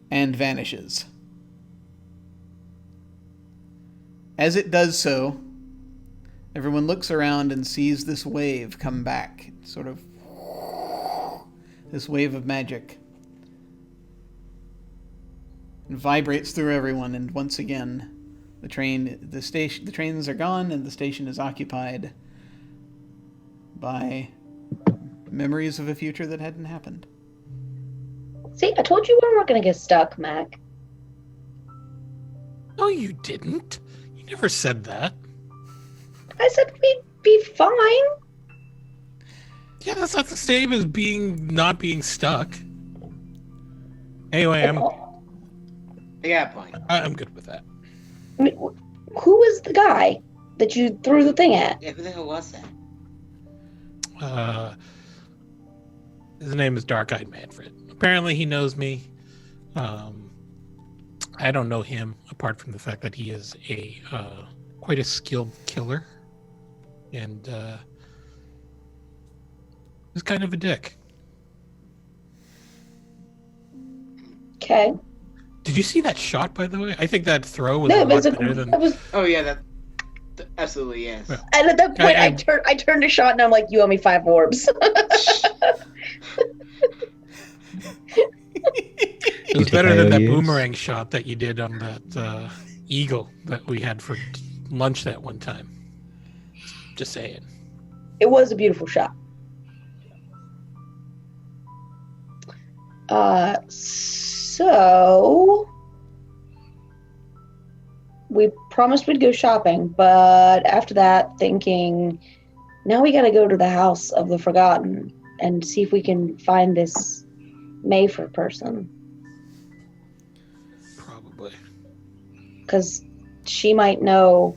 and vanishes. As it does so, everyone looks around and sees this wave come back. Sort of this wave of magic. It vibrates through everyone, and once again, the trains are gone, and the station is occupied by memories of a future that hadn't happened.
See, I told you we weren't going to get stuck, Mac.
No, you didn't. You never said that.
I said we'd be fine.
Yeah, that's not the same as not being stuck. Anyway,
I got a point.
I'm good with that.
I mean, who was the guy that you threw the thing at?
Yeah, who the hell was that?
His name is Dark-Eyed Manfred. Apparently he knows me. I don't know him, apart from the fact that he is quite a skilled killer. And he's kind of a dick.
Okay.
Did you see that shot, by the way? I think that throw was
No,
a lot better than...
Oh yeah, that absolutely yes.
Yeah.
And at that point, I turned a shot, and I'm like, "You owe me 5 orbs."
It was better than that boomerang shot that you did on that eagle that we had for lunch that one time. Just saying.
It was a beautiful shot. So we promised we'd go shopping, but after that, thinking, now we got to go to the House of the Forgotten and see if we can find this Mayfair person.
Probably.
Because she might know,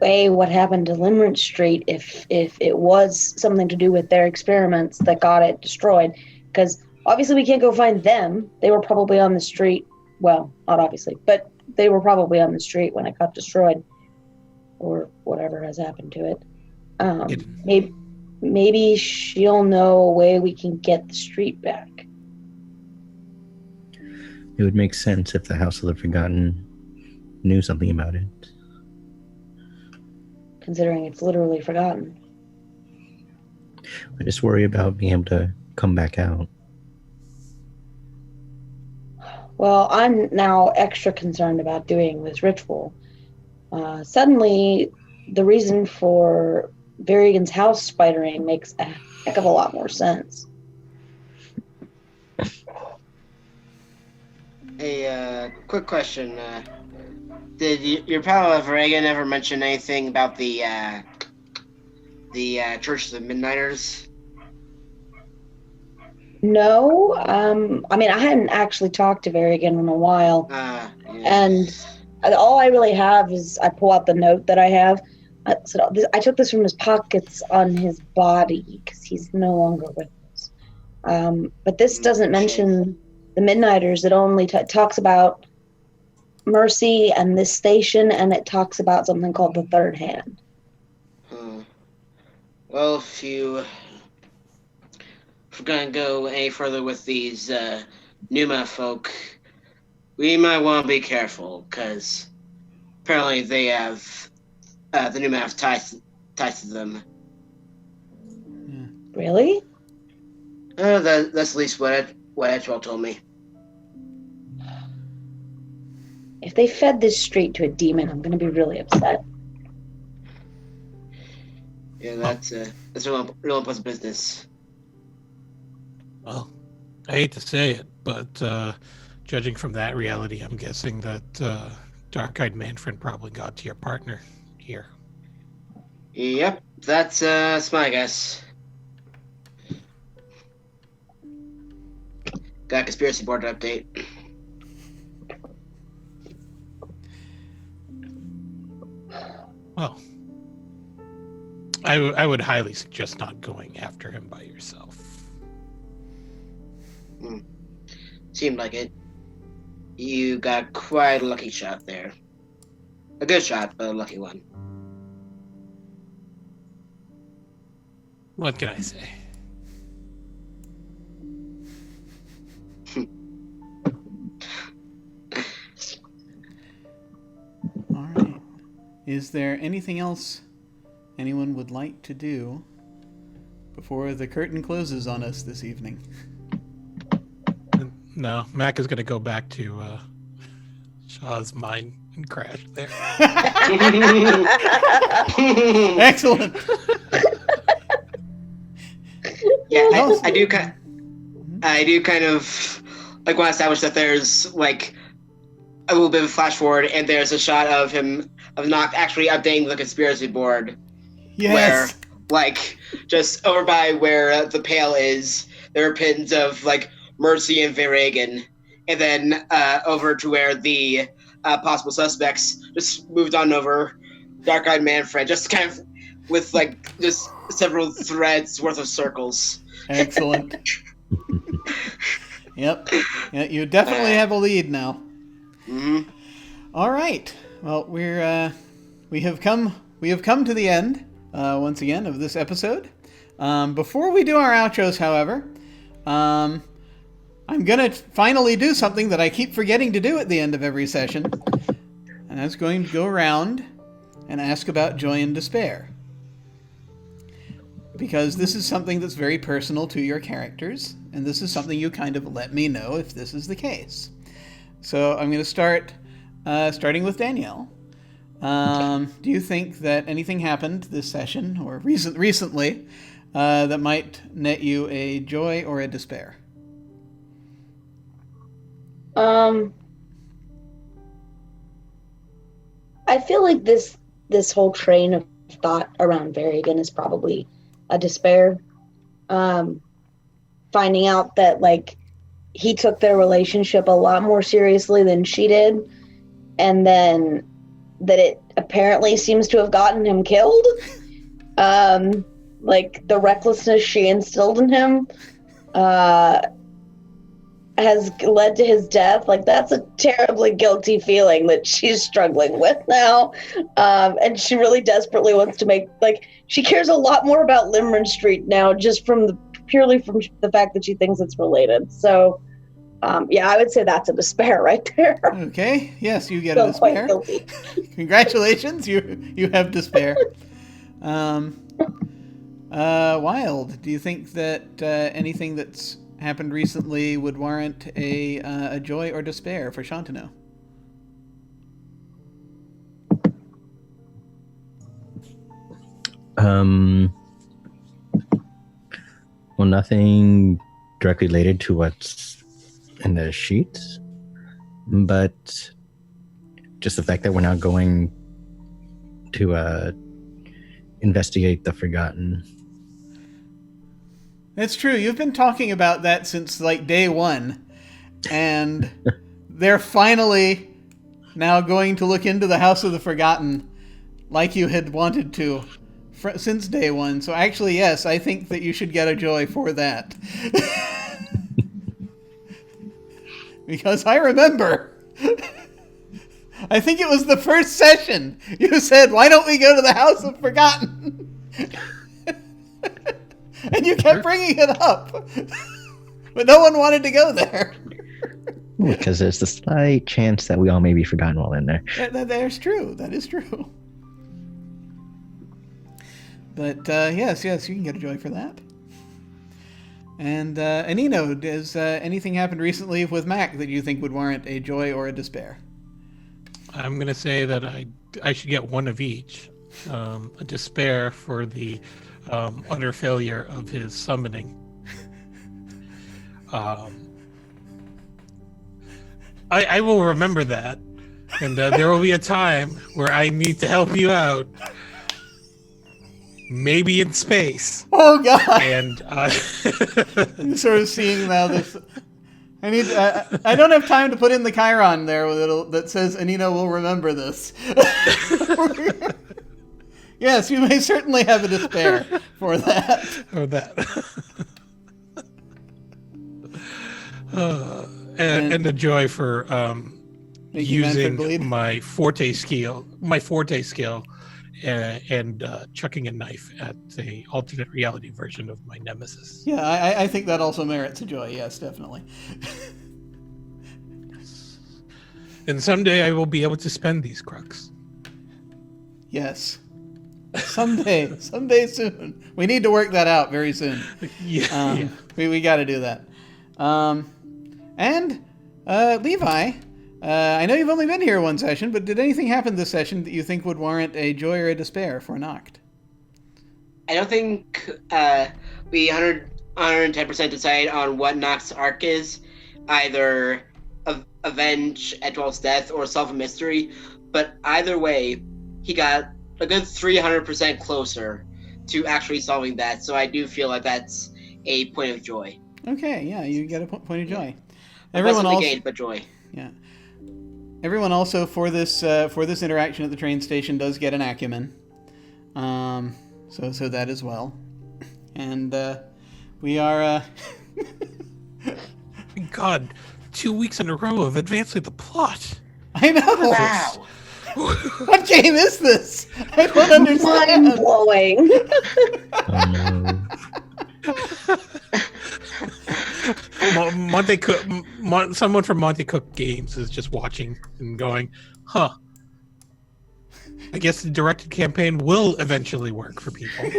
what happened to Limerence Street if it was something to do with their experiments that got it destroyed. Because obviously we can't go find them. They were probably on the street. Well, not obviously, but they were probably on the street when it got destroyed. Or whatever has happened to it. Maybe she'll know a way we can get the street back.
It would make sense if the House of the Forgotten knew something about it.
Considering it's literally forgotten.
I just worry about being able to come back out.
Well, I'm now extra concerned about doing this ritual. Suddenly, the reason for Varigan's house spidering makes a heck of a lot more sense.
A quick question. Did your pal Varigan ever mention anything about the Church of the Midnighters?
No, I mean, I hadn't actually talked to Varigan in a while,
Yeah.
and all I really have is I pull out the note that I have. I took this from his pockets on his body because he's no longer with us. But this doesn't mention the Midnighters. It only talks about Mercy and this station, and it talks about something called the Third Hand.
Well, if we're gonna go any further with these Numa folk, we might want to be careful, because apparently they have the Numa have ties to them.
Really?
That's at least what Edgewell told me.
If they fed this street to a demon, I'm going to be really upset.
Yeah, that's real unpleasant business.
Well, I hate to say it, but judging from that reality, I'm guessing that Dark-Eyed Manfred probably got to your partner here.
Yep, that's my guess. Got a conspiracy board update.
Well, I would highly suggest not going after him by yourself.
Seemed like it. You got quite a lucky shot there. A good shot, but a lucky one.
What can I say?
is there anything else anyone would like to do before the curtain closes on us this evening?
No, Mac is going to go back to Shaw's mine and crash there.
Excellent.
Yeah,
Awesome.
I do kind of like want to establish that there's like a little bit of a flash forward, and there's a shot of him of Noct actually updating the conspiracy board.
Yes.
Where, like, just over by where the pail is, there are pins of like Mercy and Viragan, and then over to where the possible suspects just moved on over Dark-Eyed Manfred, just kind of with like just several threads worth of circles.
Excellent. Yep. Yeah, you definitely have a lead now.
Mm-hmm.
All right. Well, we have come to the end once again of this episode. Before we do our outros, however, I'm gonna finally do something that I keep forgetting to do at the end of every session, and that's going to go around and ask about joy and despair. Because this is something that's very personal to your characters, and this is something you kind of let me know if this is the case. So I'm going to start, starting with Danielle. Do you think that anything happened this session, or recently, that might net you a joy or a despair?
I feel like this whole train of thought around Varigan is probably a despair. Finding out that like he took their relationship a lot more seriously than she did, and then that it apparently seems to have gotten him killed. Like the recklessness she instilled in him has led to his death. Like that's a terribly guilty feeling that she's struggling with now. And she really desperately wants to make, like, she cares a lot more about Limerick Street now, just purely from the fact that she thinks it's related. So, yeah, I would say that's a despair right there.
Okay. Yes, you get a despair.
Quite guilty.
Congratulations, you have despair. Wilde, do you think that anything that's happened recently would warrant a joy or despair for Shantanu?
Well, nothing directly related to what's in the sheets, but just the fact that we're now going to investigate the Forgotten.
That's true. You've been talking about that since like day one, and they're finally now going to look into the House of the Forgotten like you had wanted to since day one. So actually, yes, I think that you should get a joy for that. Because I remember, I think it was the first session, you said, why don't we go to the House of Forgotten? And you kept bringing it up. But no one wanted to go there.
Because there's the slight chance that we all may be forgotten while in there.
That is true. That is true. But yes, you can get a joy for that. And Anino, has anything happened recently with Mac that you think would warrant a joy or a despair?
I'm going to say that I should get one of each. A despair for the utter failure of his summoning. I will remember that, and there will be a time where I need to help you out. Maybe in space.
Oh God!
And
I'm sort of seeing now this. I need. I don't have time to put in the Chiron there that says Anino will remember this. Yes, you may certainly have a despair for that.
For that. And a joy for using my forte skill, and chucking a knife at the alternate reality version of my nemesis.
Yeah, I think that also merits a joy. Yes, definitely.
And someday I will be able to spend these crux.
Yes. Someday soon. We need to work that out very soon.
Yeah.
We got to do that. And Levi, I know you've only been here one session, but did anything happen this session that you think would warrant a joy or a despair for Noct?
I don't think we 110% decide on what Noct's arc is, either avenge Edwald's death or solve a mystery, but either way, he got a good 300% closer to actually solving that, so I do feel like that's a point of joy.
Okay, yeah, you get a point of joy.
Everyone also gained, but joy.
Yeah. Everyone also for this interaction at the train station does get an acumen. So that as well. And we are
God, 2 weeks in a row of advancing the plot.
I know.
Wow.
What game is this? I don't understand.
Mind blowing.
Monte Cook, someone from Monte Cook Games is just watching and going, "Huh. I guess the directed campaign will eventually work for people."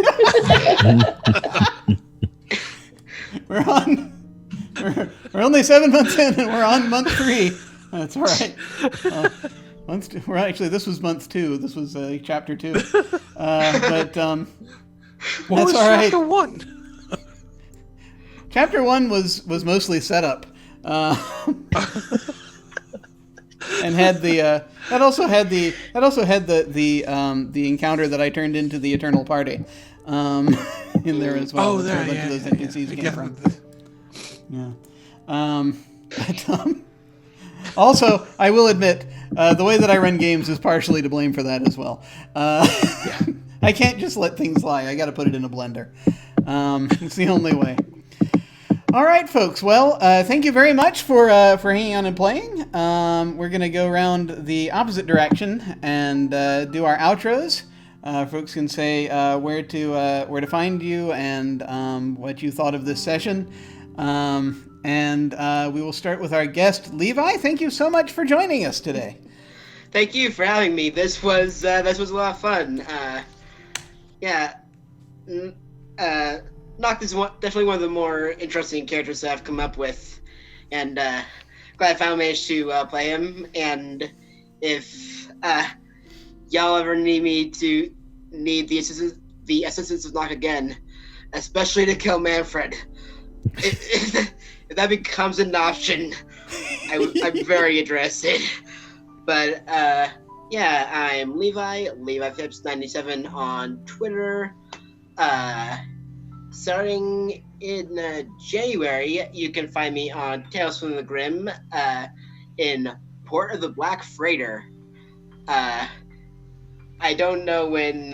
We're only 7 months in, and we're on month 3. That's all right. This was month 2. This was chapter 2. But
What
that's
was
all right.
chapter 1?
Chapter 1 was mostly setup, and had the that also had the encounter that I turned into the Eternal Party in there as well.
Oh,
That's
there,
where a bunch of those NPCs came from. Yeah. But, also, I will admit, the way that I run games is partially to blame for that as well. I can't just let things lie. I got to put it in a blender. It's the only way. All right, folks. Well, thank you very much for hanging on and playing. We're going to go around the opposite direction and do our outros. Folks can say where to find you and what you thought of this session. And we will start with our guest, Levi. Thank you so much for joining us today.
Thank you for having me. This was a lot of fun. Noct is definitely one of the more interesting characters that I've come up with, and glad I managed to play him. And if y'all ever need the assistance of Noct again, especially to kill Manfred, if that becomes an option, I'm very interested. But I'm Levi Phipps97 on Twitter. Starting in January, you can find me on Tales from the Grim in Port of the Black Freighter. I don't know when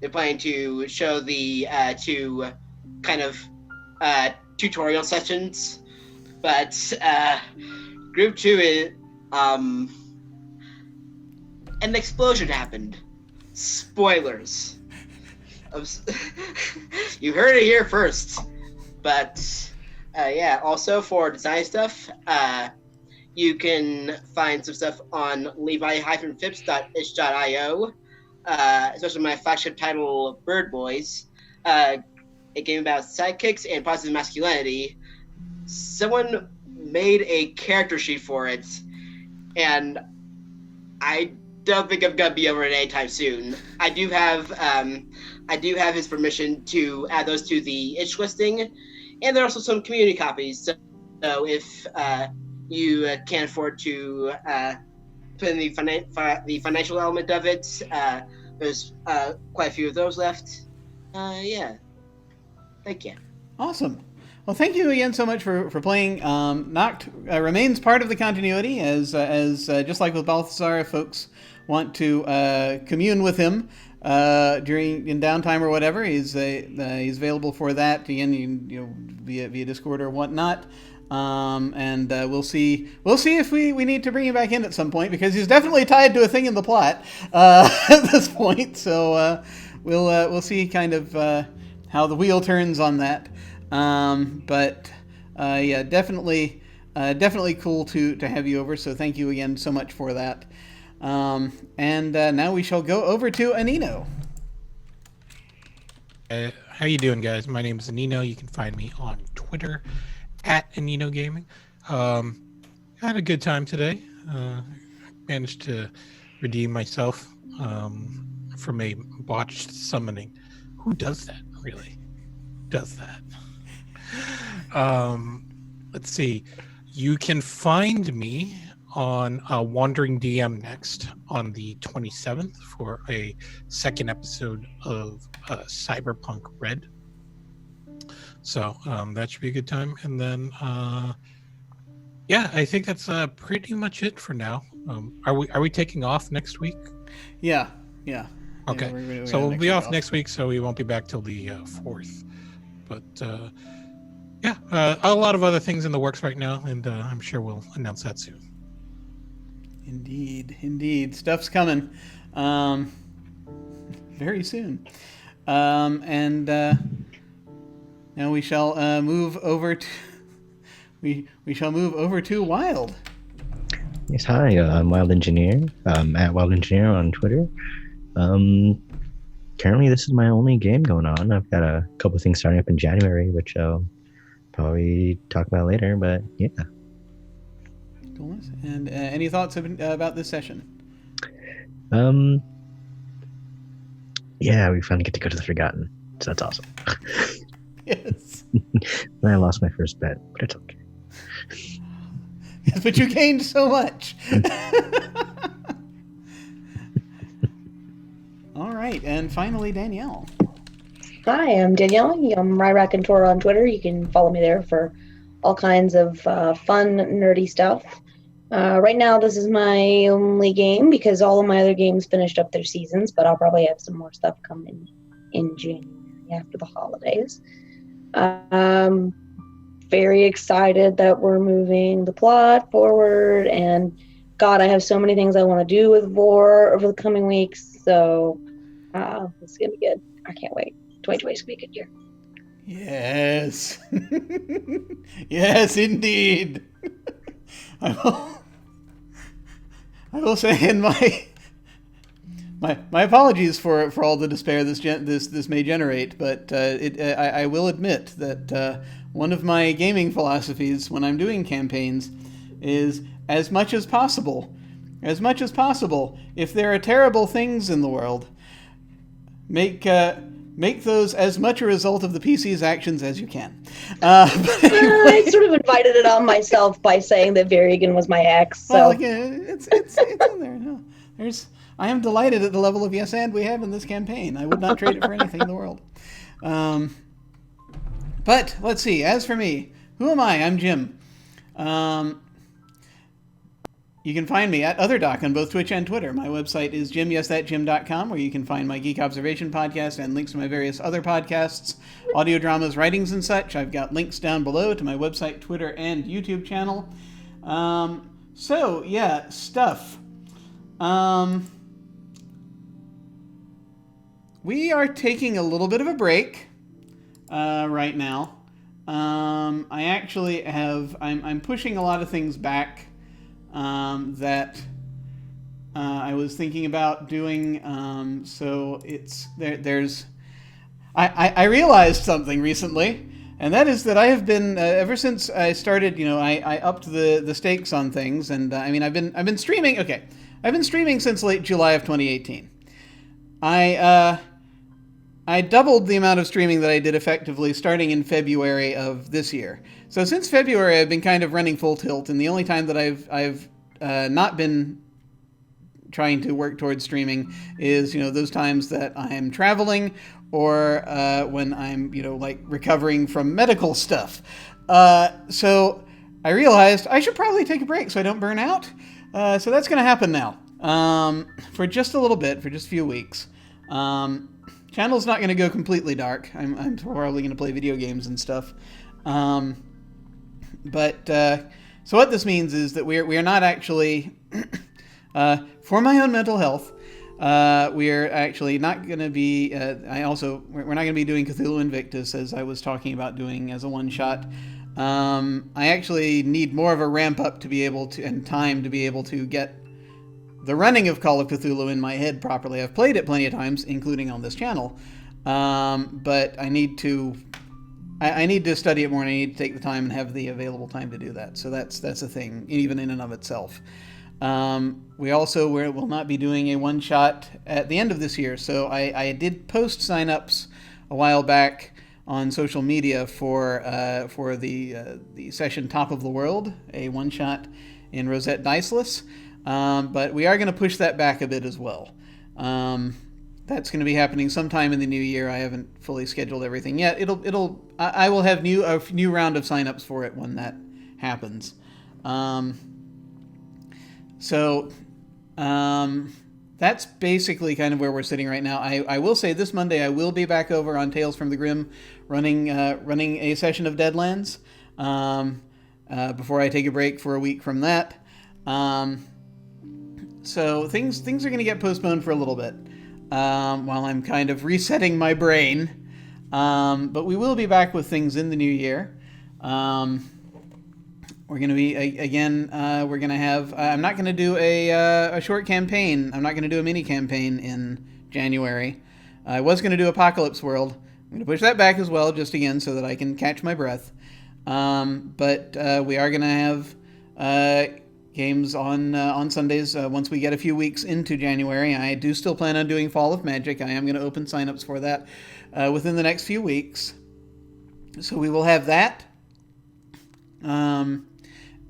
they're planning to show the two kind of tutorial sessions, but Group 2 is an explosion happened. Spoilers. You heard it here first. But also for design stuff, you can find some stuff on levi-phipps.itch.io, especially my flagship title, Bird Boys, a game about sidekicks and positive masculinity. Someone made a character sheet for it, and I don't think I'm gonna be over it anytime soon. I do have his permission to add those to the itch listing, and there are also some community copies. So if you can't afford to put in the financial element of it, there's quite a few of those left. Thank you.
Awesome. Well, thank you again so much for playing. Noct remains part of the continuity, as just like with Balthazar, if folks want to commune with him in downtime or whatever, he's available for that. Again, via Discord or whatnot. And we'll see if we need to bring him back in at some point, because he's definitely tied to a thing in the plot at this point. So we'll see kind of how the wheel turns on that. Definitely cool to have you over. So thank you again so much for that. And now we shall go over to Anino.
How you doing, guys? My name is Anino. You can find me on Twitter at Anino Gaming. I had a good time today. Managed to redeem myself from a botched summoning. Who does that, really? Does that? Let's see. You can find me on Wandering DM next on the 27th for a second episode of Cyberpunk Red. So that should be a good time. And then, yeah, I think that's pretty much it for now. Are we taking off next week?
Yeah.
Okay.
Yeah,
So we'll be off next week, so we won't be back till the 4th. But yeah, a lot of other things in the works right now, and I'm sure we'll announce that soon.
Indeed. Stuff's coming very soon. And now we shall move over to we shall move over to Wilde.
Yes, hi, I'm Wilde Engineer. At Wilde Engineer on Twitter. Currently, this is my only game going on. I've got a couple of things starting up in January, which I'll probably talk about later, but yeah.
Cool. And any thoughts about this session?
Yeah, we finally get to go to the Forgotten, so that's awesome.
Yes.
And I lost my first bet, but it's okay.
Yes, but you gained so much. All right, and finally, Danielle.
Hi, I'm Danielle. I'm Ryrakentor on Twitter. You can follow me there for all kinds of fun, nerdy stuff. Right now, this is my only game because all of my other games finished up their seasons, but I'll probably have some more stuff coming in January after the holidays. Very excited that we're moving the plot forward, and God, I have so many things I want to do with Vor over the coming weeks, so it's going to be good. I can't wait. 2020 is going to be a good year.
Yes. Yes, indeed. I will say in my apologies for all the despair this may generate, but I will admit that one of my gaming philosophies when I'm doing campaigns is as much as possible, if there are terrible things in the world, make those as much a result of the PC's actions as you can.
I sort of invited it on myself by saying that Varigan was my ex. So.
Well, yeah, it's in there. No, I am delighted at the level of yes and we have in this campaign. I would not trade it for anything in the world. But let's see. As for me, who am I? I'm Jim. You can find me at OtherDoc on both Twitch and Twitter. My website is jimyesthatjim.com, where you can find my Geek Observation podcast and links to my various other podcasts, audio dramas, writings, and such. I've got links down below to my website, Twitter, and YouTube channel. So, yeah, stuff. We are taking a little bit of a break right now. I actually I'm pushing a lot of things back that I was thinking about doing. So I realized something recently, and that is that I have been ever since I started. I upped the stakes on things, and I've been streaming. Okay, I've been streaming since late July of 2018. I doubled the amount of streaming that I did effectively starting in February of this year. So since February, I've been kind of running full tilt, and the only time that I've not been trying to work towards streaming is those times that I'm traveling or when I'm like recovering from medical stuff. So I realized I should probably take a break so I don't burn out. So that's going to happen now for just a little bit, for just a few weeks. Channel's not going to go completely dark. I'm probably going to play video games and stuff. So what this means is that we are not actually, for my own mental health, we are actually not going to be. We're not going to be doing Cthulhu Invictus as I was talking about doing as a one shot. I actually need more of a ramp up to be able to, and time to be able to get the running of Call of Cthulhu in my head properly. I've played it plenty of times, including on this channel, but I need to study it more, and I need to take the time and have the available time to do that. So that's a thing, even in and of itself. We also will not be doing a one-shot at the end of this year. So I did post sign-ups a while back on social media for the session Top of the World, a one-shot in Rosette Diceless. But we are going to push that back a bit as well. That's going to be happening sometime in the new year. I haven't fully scheduled everything yet. I will have a new round of signups for it when that happens. That's basically kind of where we're sitting right now. I will say this Monday I will be back over on Tales from the Grim running a session of Deadlands before I take a break for a week from that. So things are going to get postponed for a little bit while I'm kind of resetting my brain. But we will be back with things in the new year. We're going to be, again, we're going to have, I'm not going to do a short campaign. I'm not going to do a mini campaign in January. I was going to do Apocalypse World. I'm going to push that back as well, just again, so that I can catch my breath. But we are going to have games on Sundays once we get a few weeks into January. I do still plan on doing Fall of Magic. I am going to open signups for that within the next few weeks. So we will have that.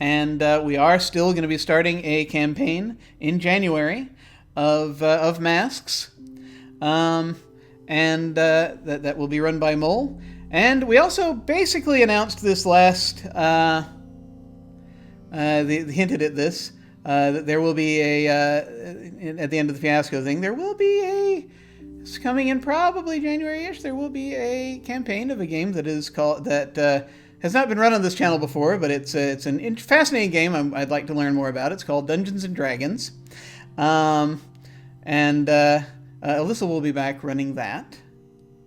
And we are still going to be starting a campaign in January of masks. And that will be run by Mole. And we also basically announced this last... they hinted at this, that there will be at the end of the Fiasco thing, there will be it's coming in probably January-ish, there will be a campaign of a game that is called, that has not been run on this channel before, but it's an fascinating game I'd like to learn more about. It's called Dungeons & Dragons. And Alyssa will be back running that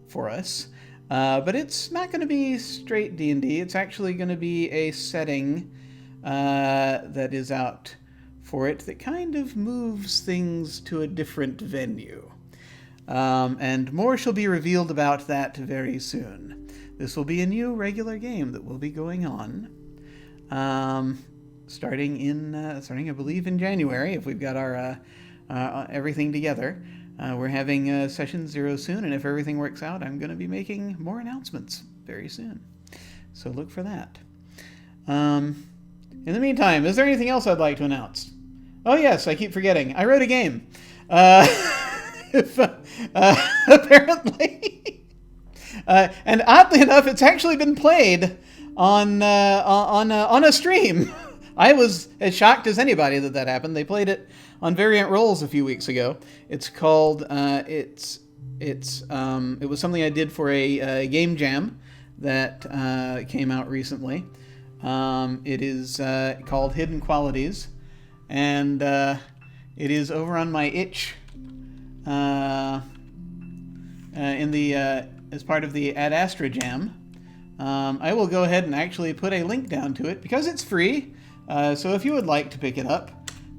for us. But it's not going to be straight D&D. It's actually going to be a setting that is out for it that kind of moves things to a different venue. And more shall be revealed about that very soon. This will be a new regular game that will be going on, starting I believe in January, if we've got our everything together. We're having session 0 soon, and if everything works out, I'm going to be making more announcements very soon. So look for that. In the meantime, is there anything else I'd like to announce? Oh yes, I keep forgetting. I wrote a game. Apparently. And oddly enough, it's actually been played on a stream. I was as shocked as anybody that happened. They played it on Variant Roles a few weeks ago. It's called it was something I did for a game jam that came out recently. It is called Hidden Qualities, and it is over on my itch in the as part of the Ad Astra Jam. I will go ahead and actually put a link down to it because it's free. So if you would like to pick it up,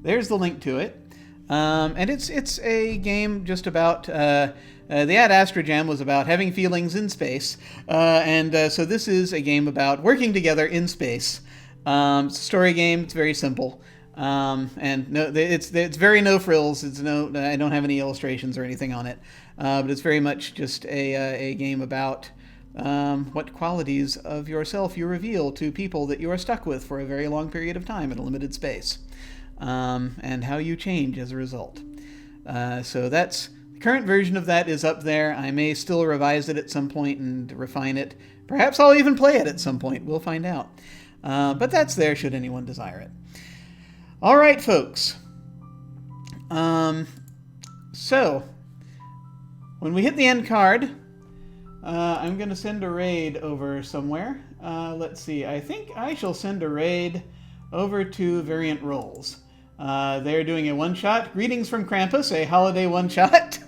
there's the link to it. And it's a game just about the Ad Astra Jam was about having feelings in space, and so this is a game about working together in space. It's a story game. It's very simple, and no, it's very no frills. I don't have any illustrations or anything on it, but it's very much just a game about what qualities of yourself you reveal to people that you are stuck with for a very long period of time in a limited space, and how you change as a result. So that's the current version of that is up there. I may still revise it at some point and refine it. Perhaps I'll even play it at some point. We'll find out. But that's there should anyone desire it. All right, folks. So when we hit the end card, I'm going to send a raid over somewhere. Let's see. I think I shall send a raid over to Variant Roles. They're doing a one-shot. Greetings from Krampus, a holiday one-shot.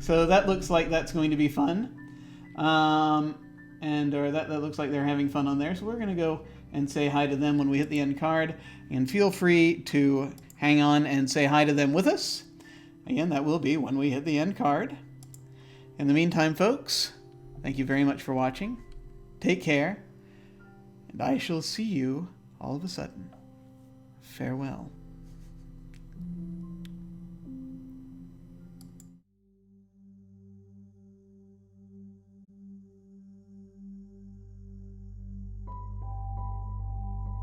So that looks like that's going to be fun. That looks like they're having fun on there. So we're going to go and say hi to them when we hit the end card. And feel free to hang on and say hi to them with us. Again, that will be when we hit the end card. In the meantime, folks, thank you very much for watching. Take care, and I shall see you all of a sudden. Farewell.